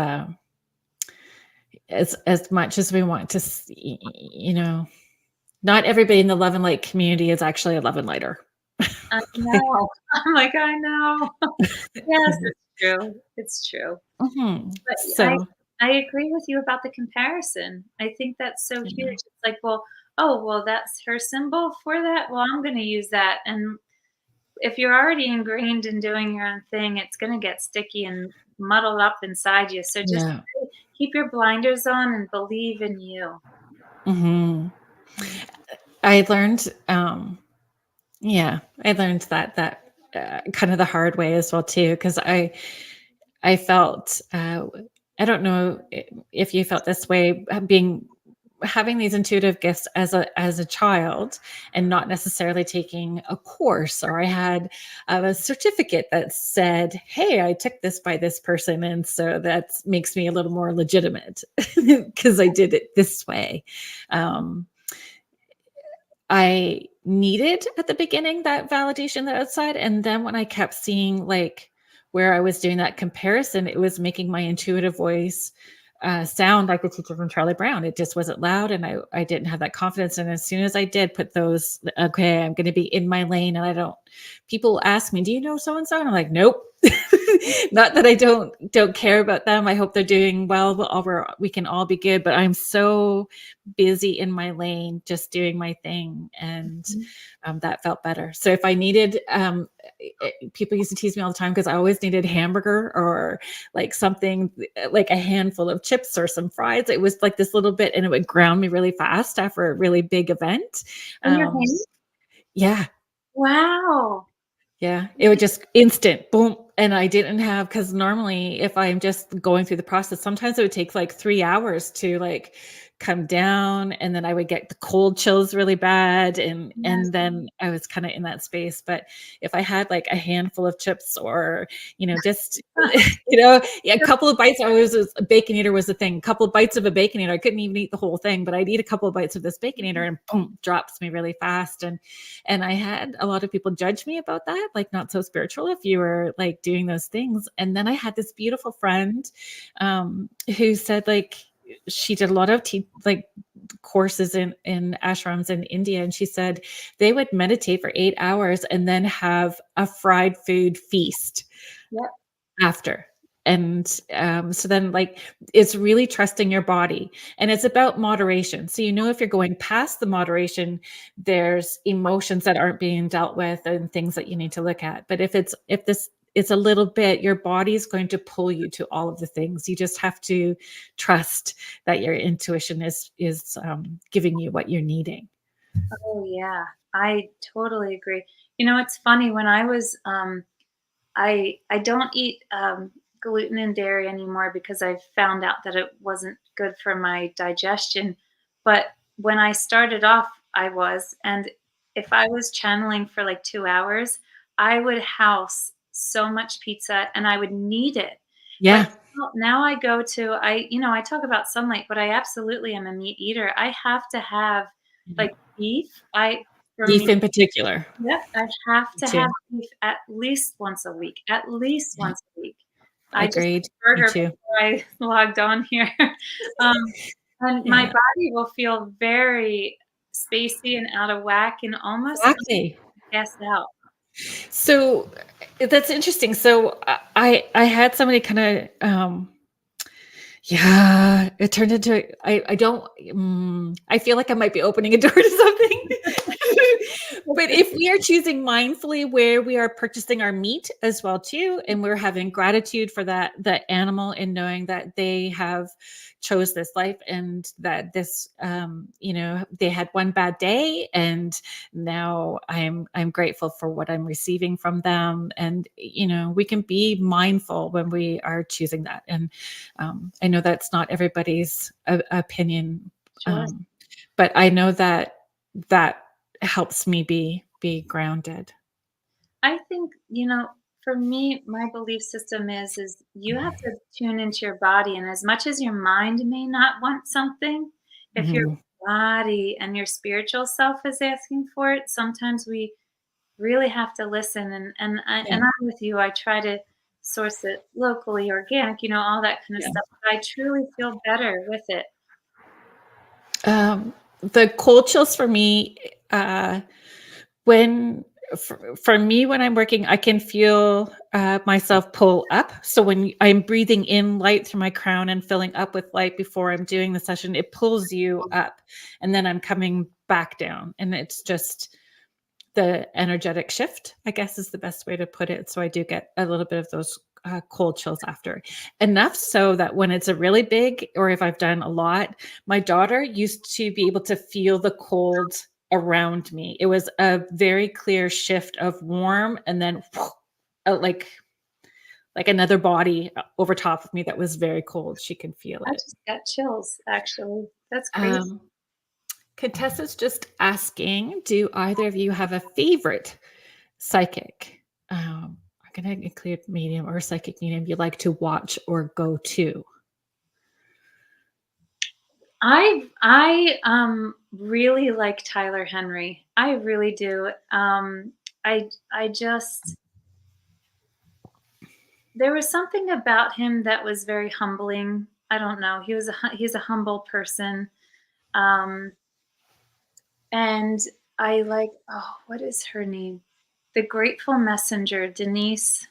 [SPEAKER 1] as much as we want to see, not everybody in the love and light community is actually a love and lighter.
[SPEAKER 2] I know. I'm like, I know. Yes, it's true. It's true.
[SPEAKER 1] Mhm.
[SPEAKER 2] But
[SPEAKER 1] So,
[SPEAKER 2] I agree with you about the comparison. I think that's so huge.
[SPEAKER 1] yeah,
[SPEAKER 2] It's like, well, oh, well, that's her symbol for that. Well, I'm going to use that. And if you're already ingrained in doing your own thing, it's going to get sticky and muddled up inside you. So just
[SPEAKER 1] yeah.
[SPEAKER 2] keep your blinders on and believe in you.
[SPEAKER 1] Mhm.
[SPEAKER 2] Mm.
[SPEAKER 1] I learned, yeah, I learned that kind of the hard way as well too, because I felt, I don't know if you felt this way, being having these intuitive gifts as a child and not necessarily taking a course, or I had a certificate that said, hey, I took this by this person, and so that makes me a little more legitimate because I did it this way. um, I needed at the beginning that validation, that outside, and then when I kept seeing like where I was doing that comparison, it was making my intuitive voice sound like the teacher from Charlie Brown. It just wasn't loud, and I didn't have that confidence. And as soon as I did put those, okay, I'm going to be in my lane, and I don't. People ask me, "Do you know so and so?" And I'm like, "Nope." Not that I don't care about them. I hope they're doing well. We can all be good, but I'm so busy in my lane, just doing my thing, and
[SPEAKER 2] Mhm.
[SPEAKER 1] that felt better. So if I needed, people used to tease me all the time because I always needed hamburger or like something like a handful of chips or some fries. It was like this little bit, and it would ground me really fast after a really big event.
[SPEAKER 2] In your
[SPEAKER 1] Um,
[SPEAKER 2] hand?
[SPEAKER 1] yeah,
[SPEAKER 2] Wow.
[SPEAKER 1] yeah, it would just instant boom. And I didn't have, because normally if I'm just going through the process, sometimes it would take like 3 hours to like come down, and then I would get the cold chills really bad, and
[SPEAKER 2] Yes.
[SPEAKER 1] then I was kind of in that space. But if I had like a handful of chips, or just yeah, a couple of bites. A baconator was the thing. A couple of bites of a baconator. I couldn't even eat the whole thing, but I'd eat a couple of bites of this baconator, and boom, drops me really fast. And I had a lot of people judge me about that, like not so spiritual if you were like doing those things. And then I had this beautiful friend who said like she did a lot of like courses in ashrams in India, and she said they would meditate for 8 hours and then have a fried food feast
[SPEAKER 2] Yep.
[SPEAKER 1] after. And so then like it's really trusting your body, and it's about moderation. So if you're going past the moderation, there's emotions that aren't being dealt with and things that you need to look at. But if it's a little bit, your body is going to pull you to all of the things. You just have to trust that your intuition is giving you what you're needing.
[SPEAKER 2] Oh, yeah. I totally agree. It's funny when I was, I don't eat, gluten and dairy anymore because I found out that it wasn't good for my digestion, but when I started off, I was, and if I was channeling for, like, 2 hours, I would house so much pizza, and I would need it, but
[SPEAKER 1] Yeah.
[SPEAKER 2] now I go to I talk about sunlight, but I absolutely am a meat eater. I have to have,
[SPEAKER 1] Yeah.
[SPEAKER 2] like, beef. For me,
[SPEAKER 1] Beef in particular.
[SPEAKER 2] yep, I have
[SPEAKER 1] Me
[SPEAKER 2] to
[SPEAKER 1] too.
[SPEAKER 2] have beef at least once a week, at least
[SPEAKER 1] Yeah.
[SPEAKER 2] once a week. I just
[SPEAKER 1] Agreed.
[SPEAKER 2] ate
[SPEAKER 1] Me
[SPEAKER 2] burger
[SPEAKER 1] too.
[SPEAKER 2] before I logged on here. Um, and my
[SPEAKER 1] Yeah.
[SPEAKER 2] body will feel very spacey and out of whack and almost
[SPEAKER 1] Exactly.
[SPEAKER 2] guess out.
[SPEAKER 1] So that's interesting. So I had somebody kind of Yeah, it turned into I don't I feel like I might be opening a door to something. But if we are choosing mindfully where we are purchasing our meat as well too, and we're having gratitude for that animal and knowing that they have chose this life and that this they had one bad day and now I'm grateful for what I'm receiving from them. And we can be mindful when we are choosing that. And I know that's not everybody's opinion,
[SPEAKER 2] Sure.
[SPEAKER 1] but I know that helps me be grounded.
[SPEAKER 2] I think, for me, my belief system is you have to tune into your body, and as much as your mind may not want something, if your
[SPEAKER 1] Mhm.
[SPEAKER 2] body and your spiritual self is asking for it, sometimes we really have to listen. And
[SPEAKER 1] Yeah,
[SPEAKER 2] I'm with you. I try to source it locally, organic, all that kind of
[SPEAKER 1] yeah.
[SPEAKER 2] stuff. But I truly feel better with it.
[SPEAKER 1] The cold chills for me, when for me when I'm working, I can feel myself pull up. So when I'm breathing in light through my crown and filling up with light before I'm doing the session, it pulls you up, and then I'm coming back down, and it's just the energetic shift, I guess is the best way to put it. So I do get a little bit of those cold chills after. Enough so that when it's a really big, or if I've done a lot, my daughter used to be able to feel the cold around me. It was a very clear shift of warm and then like another body over top of me that was very cold. She can feel
[SPEAKER 2] I
[SPEAKER 1] it.
[SPEAKER 2] just got chills, actually. That's crazy.
[SPEAKER 1] Um, Contessa's just asking, do either of you have a favorite psychic? I'm going to include medium or psychic medium you like to watch or go to.
[SPEAKER 2] I really like Tyler Henry. I really do. I just there was something about him that was very humbling. I don't know. He's a humble person. Um, and I like, oh, what is her name? The Grateful Messenger, Denise.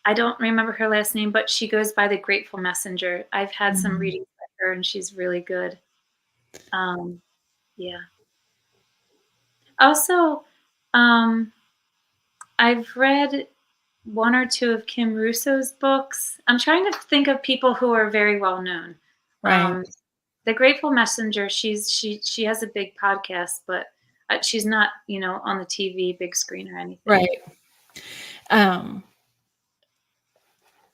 [SPEAKER 2] I don't remember her last name, but she goes by the Grateful Messenger. I've had some
[SPEAKER 1] Mhm.
[SPEAKER 2] readings with her, and she's really good. Um, yeah. Also, um, I've read one or two of Kim Russo's books. I'm trying to think of people who are very well known.
[SPEAKER 1] Right.
[SPEAKER 2] Um, the Grateful Messenger. She has a big podcast, but she's not on the TV big screen or anything.
[SPEAKER 1] Right. Um,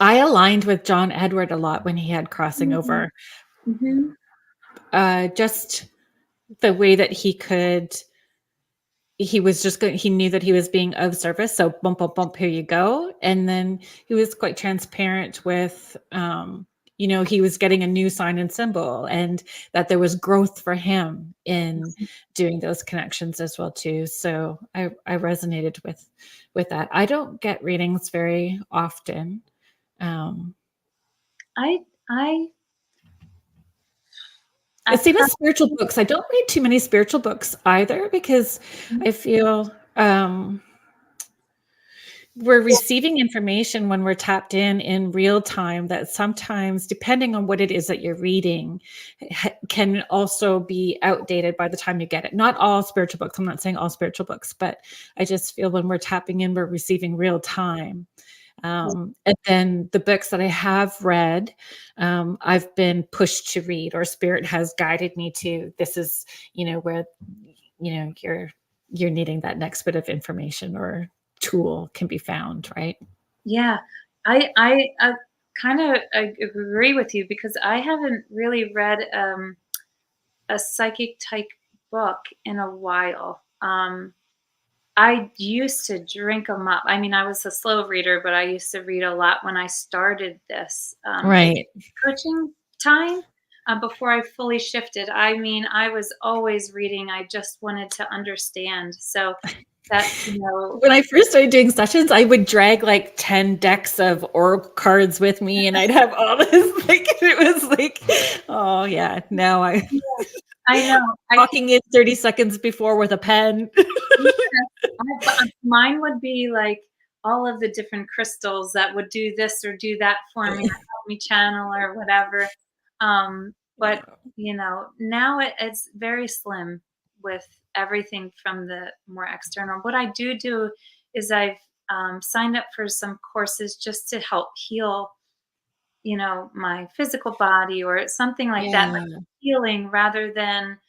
[SPEAKER 1] I aligned with John Edward a lot when he had crossing over.
[SPEAKER 2] Mm-hmm.
[SPEAKER 1] Just the way that he was just going, he knew that he was being of service. So bump, bump, bump, here you go. And then he was quite transparent with, he was getting a new sign and symbol and that there was growth for him in doing those connections as well too. So I resonated with that. I don't get readings very often. Um,
[SPEAKER 2] I I
[SPEAKER 1] It's
[SPEAKER 2] I've
[SPEAKER 1] same as
[SPEAKER 2] come.
[SPEAKER 1] spiritual books. I don't read too many spiritual books either because I feel we're receiving information when we're tapped in real time that sometimes, depending on what it is that you're reading, can also be outdated by the time you get it. Not all spiritual books. I'm not saying all spiritual books, but I just feel when we're tapping in, we're receiving real time. And then the books that I have read, I've been pushed to read, or spirit has guided me to. This is, where, you're needing that next bit of information or tool can be found, right?
[SPEAKER 2] Yeah, I kind of agree with you because I haven't really read a psychic type book in a while. I used to drink them up. I mean, I was a slow reader, but I used to read a lot when I started this
[SPEAKER 1] Right.
[SPEAKER 2] coaching time. Before I fully shifted, I mean, I was always reading. I just wanted to understand. So that,
[SPEAKER 1] When I first started doing sessions, I would drag like 10 decks of oracle cards with me and I'd have all this like it was like, oh yeah, now I
[SPEAKER 2] yeah, I know. I think.
[SPEAKER 1] walking in 30 seconds before with a pen.
[SPEAKER 2] Yeah, mine would be like all of the different crystals that would do this or do that for me. me channel or whatever. But now it's very slim with everything from the more external. What I do is I've signed up for some courses just to help heal, my physical body or something like that, like
[SPEAKER 1] Yeah.
[SPEAKER 2] healing rather than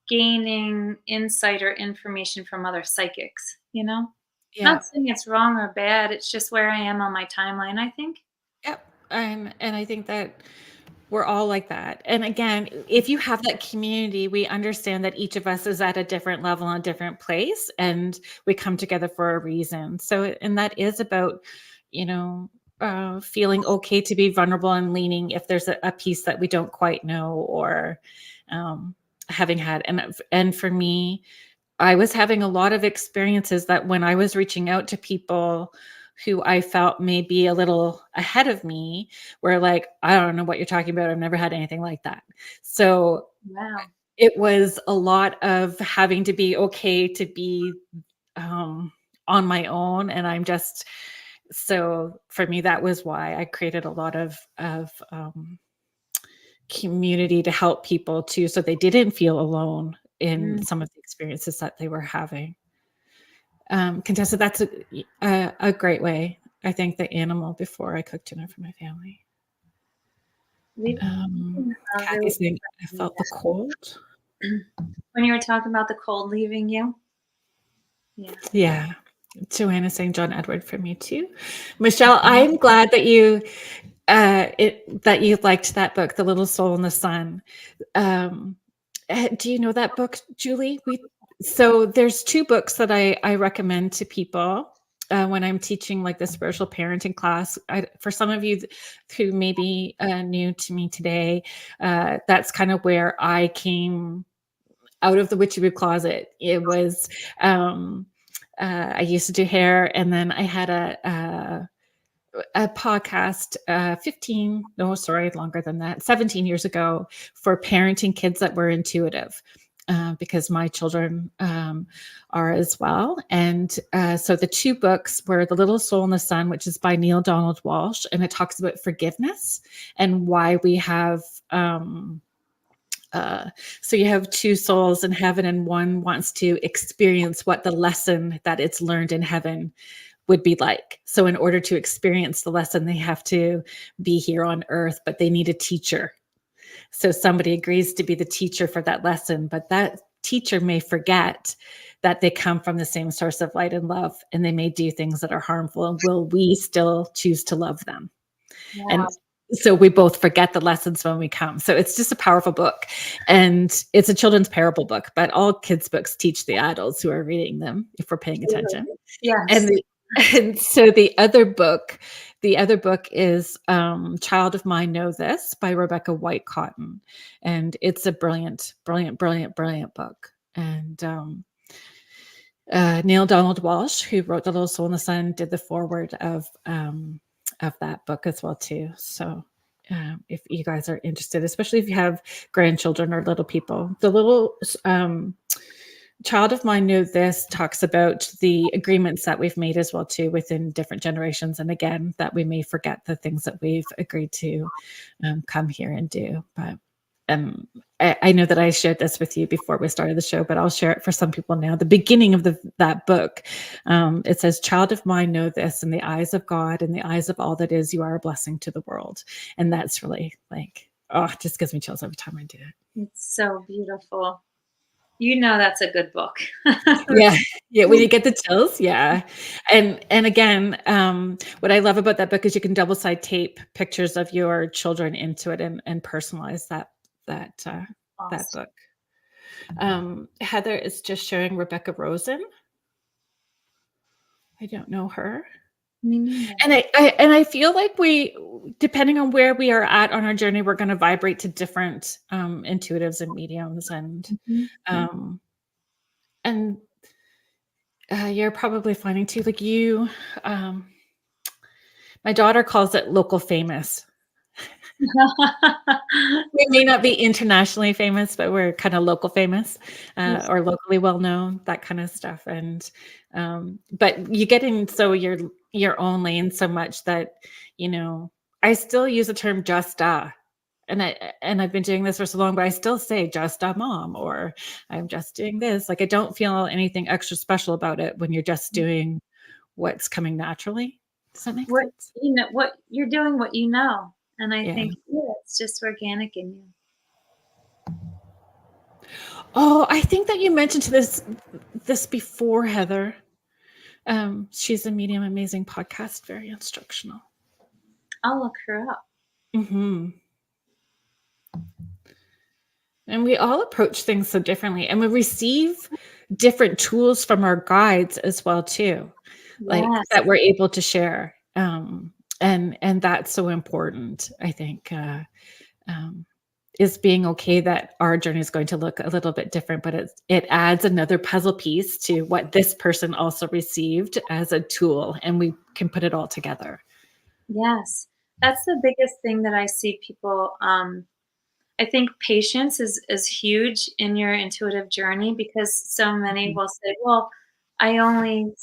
[SPEAKER 2] gaining insight or information from other psychics.
[SPEAKER 1] Yeah.
[SPEAKER 2] Not saying it's wrong or bad, it's just where I am on my timeline, I think.
[SPEAKER 1] Yep. And I think that we're all like that. And again, if you have that community, we understand that each of us is at a different level and a different place, and we come together for a reason. So, and that is about, you know, feeling okay to be vulnerable and leaning if there's a piece that we don't quite know, or um, having had. And for me, I was having a lot of experiences that when I was reaching out to people who I felt may be a little ahead of me, were like, I don't know what you're talking about. I've never had anything like that. So
[SPEAKER 2] Wow.
[SPEAKER 1] it was a lot of having to be okay to be um, on my own. And so for me, that was why I created a lot of community to help people too, so they didn't feel alone in
[SPEAKER 2] Mm.
[SPEAKER 1] some of the experiences that they were having. Contessa, that's a great way. I thanked the animal before I cooked dinner for my family.
[SPEAKER 2] Leaving really
[SPEAKER 1] Kathy's saying, I felt the cold.
[SPEAKER 2] when you were talking about the cold leaving you. Yeah.
[SPEAKER 1] Yeah. Joanna's saying John Edward for me too. Michelle, I'm glad that you liked that book, The Little Soul in the Sun. Do you know that book, Julie? So there's two books that I recommend to people when I'm teaching like the spiritual parenting class. For some of you who may be new to me today, that's kind of where I came out of the witchy woo closet. It was I used to do hair, and then I had a podcast 17 years ago, for parenting kids that were intuitive, because my children are as well. And so the two books were The Little Soul in the Sun, which is by Neale Donald Walsch, and it talks about forgiveness and why we have so you have two souls in heaven, and one wants to experience what the lesson that it's learned in heaven would be like. So in order to experience the lesson, they have to be here on earth, but they need a teacher. So somebody agrees to be the teacher for that lesson, but that teacher may forget that they come from the same source of light and love, and they may do things that are harmful. And will we still choose to love them?
[SPEAKER 2] Wow.
[SPEAKER 1] And so we both forget the lessons when we come. So it's just a powerful book, and it's a children's parable book, but all kids' books teach the adults who are reading them, if we're paying attention.
[SPEAKER 2] Yes.
[SPEAKER 1] And so the other book is Child of Mine Know This by Rebecca White Cotton. And it's a brilliant book. And Neale Donald Walsch, who wrote The Little Soul in the Sun, did the foreword of that book as well too. So if you guys are interested, especially if you have grandchildren or little people, the little Child of Mine Know This talks about the agreements that we've made as well too within different generations, and again that we may forget the things that we've agreed to come here and do. But I know that I shared this with you before we started the show, but I'll share it for some people now. The beginning of that book, it says, "Child of mine, know this: in the eyes of God, in the eyes of all that is, you are a blessing to the world." And that's really like, oh, it just gives me chills every time I do it.
[SPEAKER 2] It's so beautiful. That's a good book.
[SPEAKER 1] Yeah. When you get the chills, yeah. And again, what I love about that book is you can double side tape pictures of your children into it and personalize that
[SPEAKER 2] Awesome.
[SPEAKER 1] book. Heather is just showing Rebecca Rosen. I don't know her.
[SPEAKER 2] Me neither.
[SPEAKER 1] And I feel like we, depending on where we are at on our journey, we're going to vibrate to different intuitives and mediums, and you're probably finding too, like you, my daughter calls it local famous. We may not be internationally famous, but we're kind of local famous, or locally well known, that kind of stuff. And but you get in so your own lane so much that I still use the term just and I've been doing this for so long, but I still say just a mom, or I'm just doing this. Like, I don't feel anything extra special about it when you're just doing what's coming naturally. Does that make
[SPEAKER 2] What
[SPEAKER 1] sense?
[SPEAKER 2] what you're doing what you know, and I
[SPEAKER 1] Yeah.
[SPEAKER 2] think, yeah, it's just organic in you.
[SPEAKER 1] Oh, I think that you mentioned this before, Heather. She's a medium, amazing podcast, very instructional.
[SPEAKER 2] I'll look her up.
[SPEAKER 1] Hmm. And we all approach things so differently, and we receive different tools from our guides as well too, like
[SPEAKER 2] Yes,
[SPEAKER 1] that we're able to share. And that's so important, I think, um, is being okay that our journey is going to look a little bit different, but it adds another puzzle piece to what this person also received as a tool, and we can put it all together.
[SPEAKER 2] yes. That's the biggest thing that I see people, I think patience is huge in your intuitive journey because so many
[SPEAKER 1] Mhm.
[SPEAKER 2] will say, "Well, I only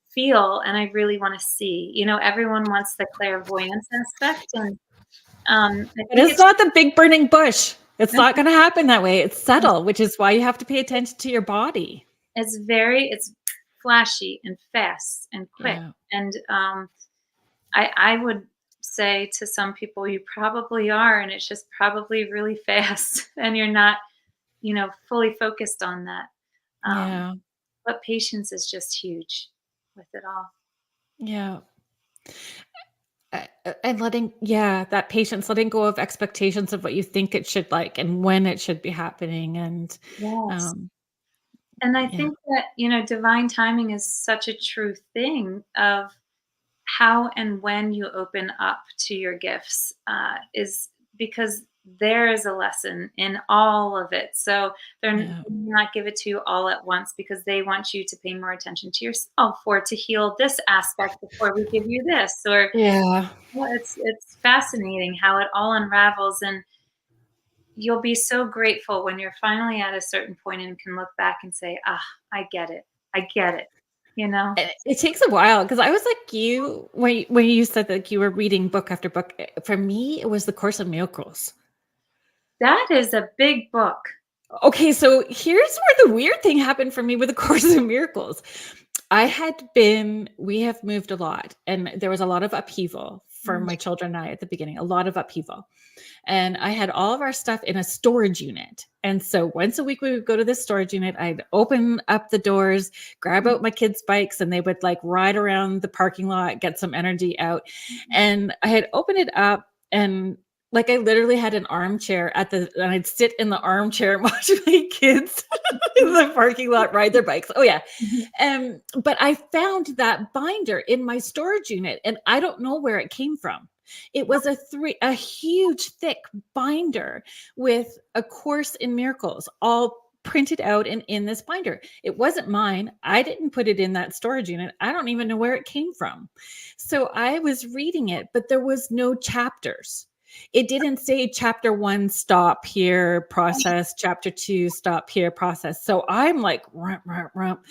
[SPEAKER 2] feel and I really wanna see." Everyone wants the clairvoyance aspect, and, I
[SPEAKER 1] But
[SPEAKER 2] think
[SPEAKER 1] it's
[SPEAKER 2] it's
[SPEAKER 1] not the big burning bush. It's not going to happen that way. It's subtle, which is why you have to pay attention to your body.
[SPEAKER 2] it's flashy and fast and quick,
[SPEAKER 1] Yeah.
[SPEAKER 2] and, I would say to some people, "You probably are, and it's just probably really fast, and you're not, fully focused on that." Um,
[SPEAKER 1] Yeah.
[SPEAKER 2] but patience is just huge with it all.
[SPEAKER 1] Yeah. And yeah, that patience, letting go of expectations of what you think it should like and when it should be happening. And
[SPEAKER 2] Yes.
[SPEAKER 1] um,
[SPEAKER 2] And I
[SPEAKER 1] yeah,
[SPEAKER 2] think that, divine timing is such a true thing of how and when you open up to your gifts, is because there is a lesson in all of it. So
[SPEAKER 1] yeah,
[SPEAKER 2] they may not give it to you all at once because they want you to pay more attention to yourself or to heal this aspect before we give you this. Or
[SPEAKER 1] yeah,
[SPEAKER 2] well, it's fascinating how it all unravels, and you'll be so grateful when you're finally at a certain point and can look back and say, "Ah, I get it. I get it." You know?
[SPEAKER 1] and it takes a while because I was like you when you said that you were reading book after book. For me, it was the Course of Miracles.
[SPEAKER 2] That is a big book.
[SPEAKER 1] Okay, so here's where the weird thing happened for me with the Course in Miracles. We have moved a lot, and there was a lot of upheaval for
[SPEAKER 2] Mm,
[SPEAKER 1] my children and I at the beginning, a lot of upheaval. And I had all of our stuff in a storage unit. And so once a week we would go to this storage unit. I'd open up the doors, grab
[SPEAKER 2] mm,
[SPEAKER 1] out my kids' bikes, and they would like ride around the parking lot, get some energy out.
[SPEAKER 2] mm.
[SPEAKER 1] And I had opened it up, and like I literally had an armchair and I'd sit in the armchair and watch my kids in the parking lot ride their bikes. Oh yeah.
[SPEAKER 2] Mhm.
[SPEAKER 1] But I found that binder in my storage unit, and I don't know where it came from. It was a huge thick binder with A Course in Miracles, all printed out and in this binder. It wasn't mine. I didn't put it in that storage unit. I don't even know where it came from. So I was reading it, but there was no chapters. It didn't say chapter 1 stop here process, chapter 2 stop here process. So I'm like rump, rump, rump.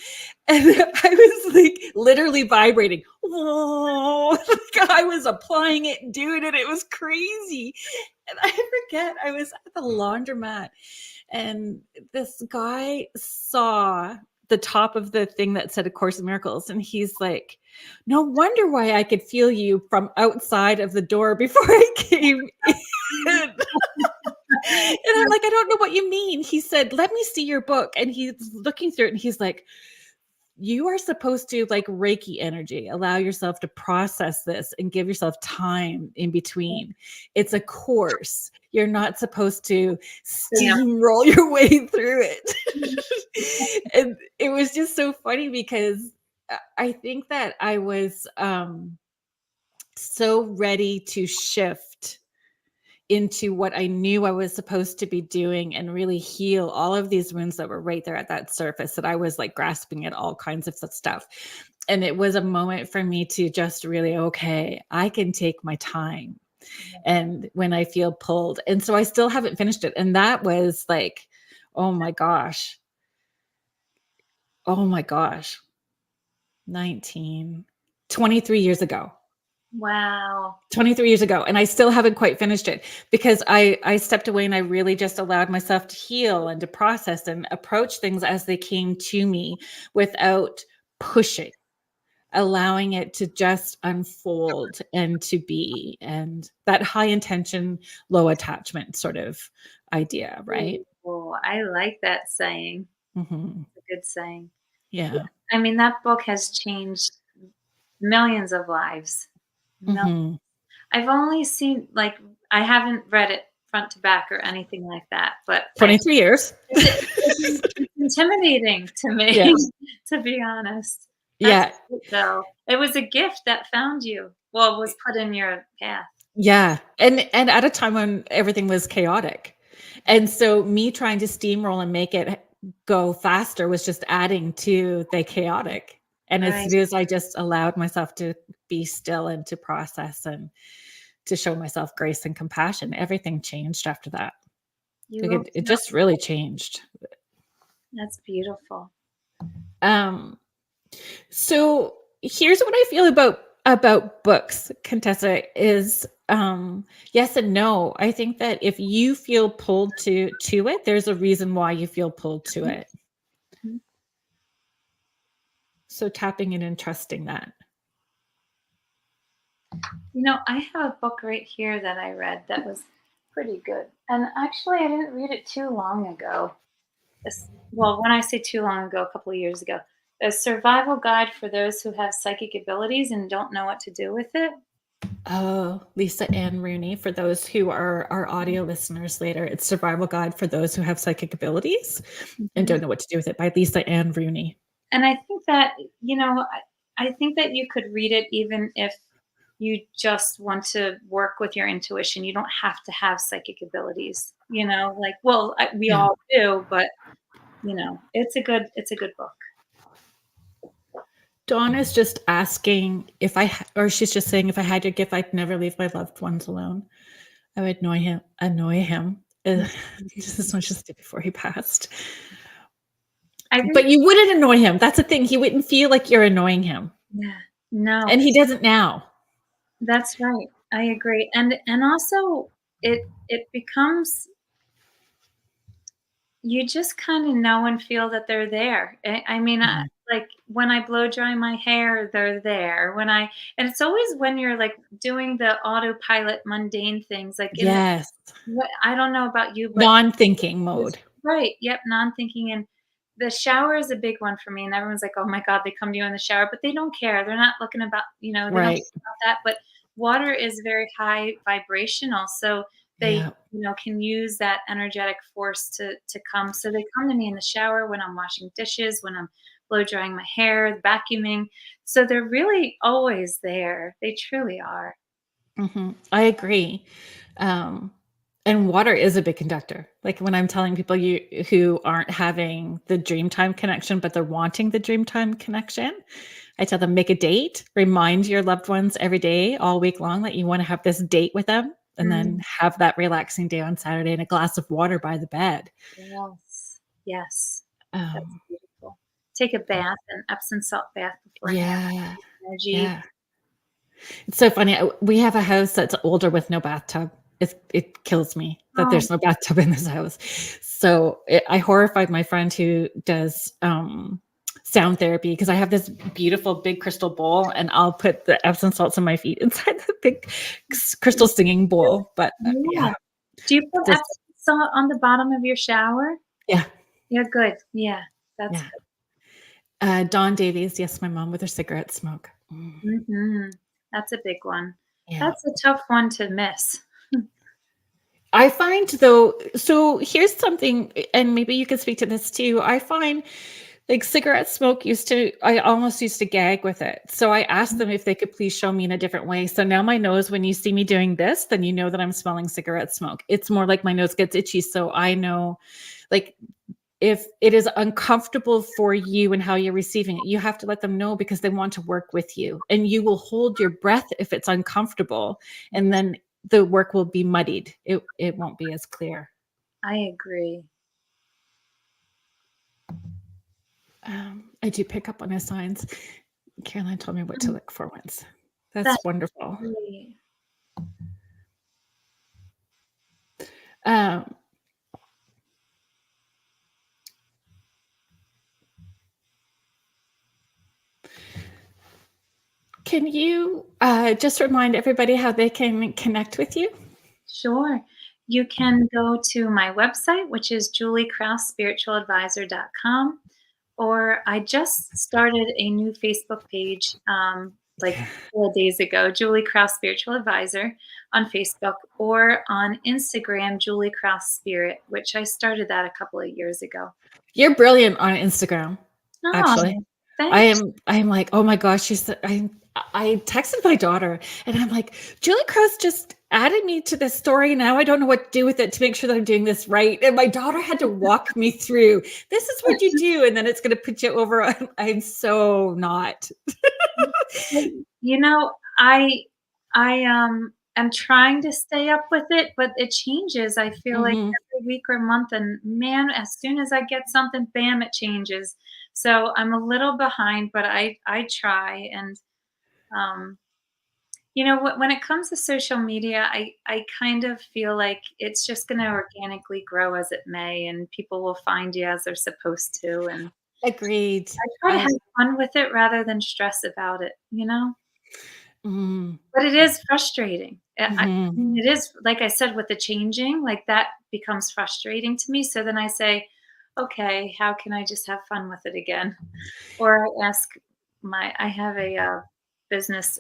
[SPEAKER 1] And I was like literally vibrating. Oh, like I was applying it, doing it. It was crazy. And I forget, I was at the laundromat, and this guy saw the top of the thing that said A Course in Miracles. And he's like, no wonder why I could feel you from outside of the door before I came in. And I'm like, I don't know what you mean. He said, let me see your book. And he's looking through it, and he's like, you are supposed to like Reiki energy, allow yourself to process this and give yourself time in between. It's a course. You're not supposed to
[SPEAKER 2] Yeah.
[SPEAKER 1] steamroll your way through it. And it was just so funny because I think that I was so ready to shift into what I knew I was supposed to be doing and really heal all of these wounds that were right there at that surface, that I was like grasping at all kinds of stuff. And it was a moment for me to just really, okay, I can take my time. And when I feel pulled. And so I still haven't finished it. And that was like, oh my gosh. Oh my gosh. 19, 23 years ago.
[SPEAKER 2] Wow.
[SPEAKER 1] 23 years ago, and I still haven't quite finished it because I stepped away and I really just allowed myself to heal and to process and approach things as they came to me without pushing, allowing it to just unfold and to be, and that high intention, low attachment sort of idea, right?
[SPEAKER 2] Ooh, I like that saying.
[SPEAKER 1] Hmm.
[SPEAKER 2] It's a good saying. Yeah,
[SPEAKER 1] Yeah.
[SPEAKER 2] I mean, that book has changed millions of lives. Mil
[SPEAKER 1] Hmm.
[SPEAKER 2] I've only seen, like, I haven't read it front to back or anything like that, but I
[SPEAKER 1] 23 years.
[SPEAKER 2] it's intimidating to me,
[SPEAKER 1] Yeah.
[SPEAKER 2] to be honest. That's
[SPEAKER 1] Yeah.
[SPEAKER 2] good, though. It was a gift that found you. Well, was put in your path.
[SPEAKER 1] Yeah, and at a time when everything was chaotic. And so me trying to steamroll and make it go faster was just adding to the chaotic. And as
[SPEAKER 2] Right.
[SPEAKER 1] soon as I just allowed myself to be still and to process and to show myself grace and compassion, everything changed after that.
[SPEAKER 2] You
[SPEAKER 1] Like it
[SPEAKER 2] open up.
[SPEAKER 1] just really changed.
[SPEAKER 2] That's beautiful.
[SPEAKER 1] Um So here's what I feel about books, Contessa, is yes and no. I think that if you feel pulled to it, there's a reason why you feel pulled to
[SPEAKER 2] Mhm,
[SPEAKER 1] it.
[SPEAKER 2] mhm.
[SPEAKER 1] So tapping in and trusting that.
[SPEAKER 2] I have a book right here that I read that was pretty good. And actually, I didn't read it too long ago. Well, when I say too long ago, a couple of years ago. A survival guide for those who have psychic abilities and don't know what to do with it.
[SPEAKER 1] Oh, Lisa Ann Rooney, for those who are our audio listeners later, it's Survival Guide for Those Who Have Psychic Abilities and
[SPEAKER 2] Mhm.
[SPEAKER 1] Don't Know What to Do with It by Lisa Ann Rooney.
[SPEAKER 2] And I think that, I think that you could read it even if you just want to work with your intuition. You don't have to have psychic abilities, like, well, we
[SPEAKER 1] Yeah.
[SPEAKER 2] all do, but it's a good book.
[SPEAKER 1] Dawn is just asking if or she's just saying, if I had your gift, I'd never leave my loved ones alone. I would annoy him just as much as I did before he passed.
[SPEAKER 2] I think,
[SPEAKER 1] But you wouldn't annoy him. That's the thing. He wouldn't feel like you're annoying him.
[SPEAKER 2] yeah, no,
[SPEAKER 1] And he doesn't now.
[SPEAKER 2] that's right. I agree. And also it becomes, you just kind of know and feel that they're there. I mean,
[SPEAKER 1] Mhm.
[SPEAKER 2] like when I blow dry my hair, they're there. And it's always when you're like doing the autopilot mundane things, like
[SPEAKER 1] Yes.
[SPEAKER 2] I don't know about you, but
[SPEAKER 1] Non-thinking
[SPEAKER 2] this
[SPEAKER 1] mode.
[SPEAKER 2] right, yep, non-thinking, and the shower is a big one for me, and everyone's like, "Oh my god, they come to you in the shower," but they don't care, they're not looking about they don't
[SPEAKER 1] Right.
[SPEAKER 2] care about that, but water is very high vibrational, so they,
[SPEAKER 1] Yeah.
[SPEAKER 2] can use that energetic force to come, so they come to me in the shower when I'm washing dishes, when I'm blow drying my hair, vacuuming, so they're really always there, they truly are.
[SPEAKER 1] I agree. Um, and water is a big conductor. Like when I'm telling people who aren't having the Dreamtime connection, but they're wanting the Dreamtime connection, I tell them make a date, remind your loved ones every day, all week long, that you want to have this date with them, and then
[SPEAKER 2] Mm,
[SPEAKER 1] have that relaxing day on Saturday and a glass of water by the bed.
[SPEAKER 2] yes, yes. That's
[SPEAKER 1] Um,
[SPEAKER 2] beautiful. Take a bath, an Epsom salt bath beforehand,
[SPEAKER 1] yeah,
[SPEAKER 2] energy.
[SPEAKER 1] yeah. It's so funny. We have a house that's older with no bathtub. It kills me that
[SPEAKER 2] Oh,
[SPEAKER 1] there's no bathtub in this house. So I horrified my friend who does sound therapy because I have this beautiful big crystal bowl, and I'll put the Epsom salts on my feet inside the big crystal singing bowl. But
[SPEAKER 2] yeah.
[SPEAKER 1] yeah,
[SPEAKER 2] Do you put
[SPEAKER 1] just
[SPEAKER 2] Epsom salt on the bottom of your shower?
[SPEAKER 1] yeah,
[SPEAKER 2] Yeah, good. Yeah, that's
[SPEAKER 1] yeah. Dawn Davies, yes, my mom with her cigarette smoke.
[SPEAKER 2] good. Mhm. That's a big one.
[SPEAKER 1] Yeah.
[SPEAKER 2] That's a tough one to miss.
[SPEAKER 1] I find though, so here's something, and maybe you could speak to this too. I find like cigarette smoke I almost used to gag with it. So I asked them if they could please show me in a different way. So now my nose, when you see me doing this, then you know that I'm smelling cigarette smoke. It's more like my nose gets itchy. So I know, like, if it is uncomfortable for you and how you're receiving it, you have to let them know because they want to work with you. And you will hold your breath if it's uncomfortable. And then the work will be muddied. It won't be as clear.
[SPEAKER 2] I agree.
[SPEAKER 1] I do pick up on his signs. Caroline told me what to look for once. That's wonderful.
[SPEAKER 2] Great.
[SPEAKER 1] Um, can you just remind everybody how they can connect with you?
[SPEAKER 2] Sure. You can go to my website, which is juliekrausspiritualadvisor.com, or I just started a new Facebook page like 4 days ago, Julie Kraus Spiritual Advisor on Facebook, or on Instagram, Julie Kraus Spirit, which I started that a couple of years ago.
[SPEAKER 1] You're brilliant on Instagram,
[SPEAKER 2] Oh,
[SPEAKER 1] actually.
[SPEAKER 2] thanks.
[SPEAKER 1] I'm like, oh my gosh, I texted my daughter and I'm like, Julie Kraus just added me to this story. Now I don't know what to do with it to make sure that I'm doing this right. And my daughter had to walk me through, this is what you do. And then it's going to put you over. I'm so not.
[SPEAKER 2] You know, I am trying to stay up with it, but it changes. I feel like
[SPEAKER 1] Mhm.
[SPEAKER 2] every week or month, and man, as soon as I get something, bam, it changes. So I'm a little behind, but I try. And um, when it comes to social media, I kind of feel like it's just going to organically grow as it may, and people will find you as they're supposed to. And
[SPEAKER 1] Agreed.
[SPEAKER 2] I try to
[SPEAKER 1] I,
[SPEAKER 2] have fun with it rather than stress about it.
[SPEAKER 1] mm,
[SPEAKER 2] But it is frustrating. I
[SPEAKER 1] mhm.
[SPEAKER 2] mean, it is, like I said, with the changing, like, that becomes frustrating to me, so then I say, "Okay, how can I just have fun with it again?" Or I have a, business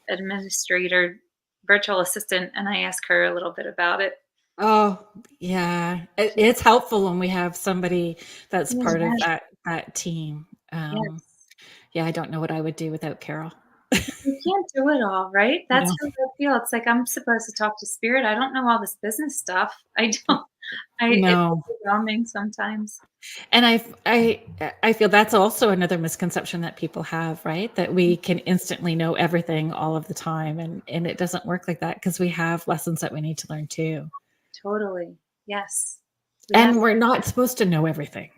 [SPEAKER 2] administrator, virtual assistant, and I ask her a little bit about it.
[SPEAKER 1] Oh, yeah. It's helpful when we have somebody that's part of
[SPEAKER 2] Yes,
[SPEAKER 1] that team.
[SPEAKER 2] yes.
[SPEAKER 1] Yeah, I don't know what I would do without Carol.
[SPEAKER 2] You can't do it all, right? That's
[SPEAKER 1] No,
[SPEAKER 2] how I feel. It's like I'm supposed to talk to spirit. I don't know all this business stuff. I don't. It's
[SPEAKER 1] no.
[SPEAKER 2] overwhelming sometimes.
[SPEAKER 1] And I feel that's also another misconception that people have, right? That we can instantly know everything all of the time, and it doesn't work like that because we have lessons that we need to learn too.
[SPEAKER 2] Totally. Yes. We have
[SPEAKER 1] And we're not supposed to know everything.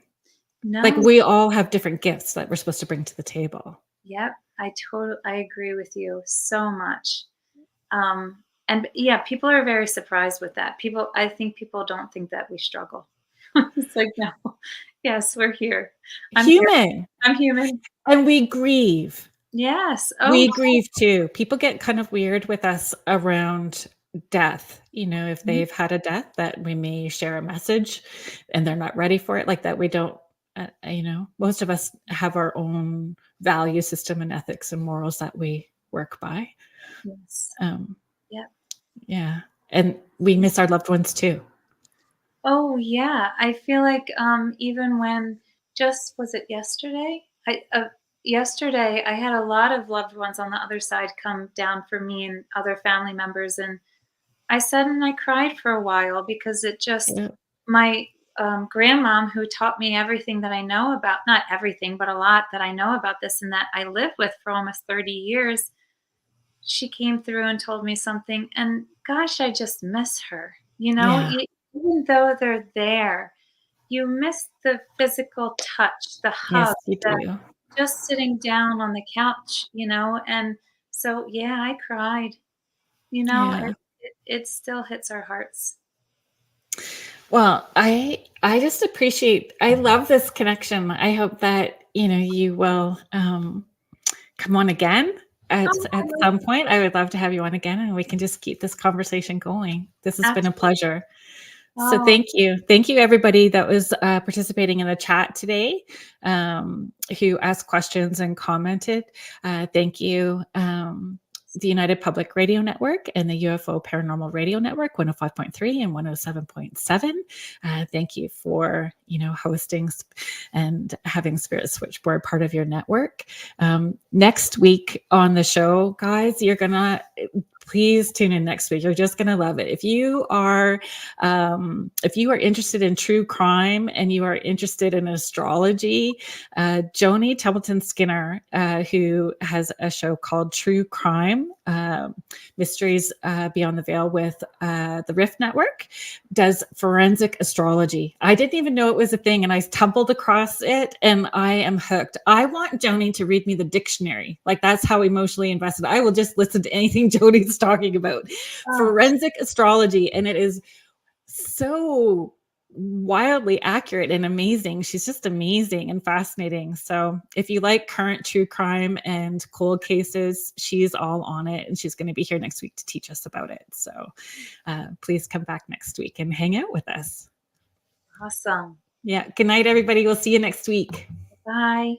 [SPEAKER 1] Like,
[SPEAKER 2] no.
[SPEAKER 1] we all have different gifts that we're supposed to bring to the table.
[SPEAKER 2] Yep. I agree with you so much. And yeah, people are very surprised with that. I think people don't think that we struggle. It's like, no. Yes, we're here. I'm here.
[SPEAKER 1] Human,
[SPEAKER 2] I'm human.
[SPEAKER 1] and we grieve.
[SPEAKER 2] Yes. Oh,
[SPEAKER 1] We grieve too. People get kind of weird with us around death. If
[SPEAKER 2] mhm.
[SPEAKER 1] they've had a death, that we may share a message and they're not ready for it, like that we don't, most of us have our own value system and ethics and morals that we work by.
[SPEAKER 2] Yes.
[SPEAKER 1] Um,
[SPEAKER 2] Yep.
[SPEAKER 1] yeah. And we
[SPEAKER 2] Yeah.
[SPEAKER 1] miss our loved ones too.
[SPEAKER 2] Oh, yeah. I feel like, even when just was it yesterday? Yesterday, I had a lot of loved ones on the other side come down for me and other family members, and I sat and I cried for a while because it just
[SPEAKER 1] Yeah.
[SPEAKER 2] my, grandmom who taught me everything that I know about, not everything, but a lot that I know about this and that I lived with for almost 30 years, she came through and told me something, and gosh, I just miss her,
[SPEAKER 1] Yeah.
[SPEAKER 2] even though they're there, you miss the physical touch, the
[SPEAKER 1] Yes,
[SPEAKER 2] hug,
[SPEAKER 1] you
[SPEAKER 2] the
[SPEAKER 1] do.
[SPEAKER 2] just sitting down on the couch, and so, yeah, I cried,
[SPEAKER 1] Yeah.
[SPEAKER 2] it still hits our hearts.
[SPEAKER 1] Well, I just appreciate, I love this connection. I hope that, you will come on again at
[SPEAKER 2] Oh,
[SPEAKER 1] some point. I would love to have you on again and we can just keep this conversation going. This has been a
[SPEAKER 2] absolutely.
[SPEAKER 1] pleasure. So
[SPEAKER 2] Oh,
[SPEAKER 1] thank you. Thank you everybody that was participating in the chat today, who asked questions and commented. Thank you. The United Public Radio Network and the UFO Paranormal Radio Network, 105.3 and 107.7. Thank you for, hosting and having Spirit Switchboard part of your network. Next week on the show, guys, please tune in next week. You're just going to love it. If you are interested in true crime and you are interested in astrology, Joni Templeton Skinner, who has a show called True Crime Mysteries Beyond the Veil with the Rift Network, does forensic astrology. I didn't even know it was a thing, and I stumbled across it, and I am hooked. I want Joni to read me the dictionary. Like, that's how emotionally invested. I will just listen to anything Joni's talking about. Forensic astrology, and it is so wildly accurate and amazing. She's just amazing and fascinating. So if you like current true crime and cold cases, she's all on it, and she's going to be here next week to teach us about it. So please come back next week and hang out with us.
[SPEAKER 2] Awesome.
[SPEAKER 1] Yeah. Good night, everybody. We'll see you next week.
[SPEAKER 2] Bye.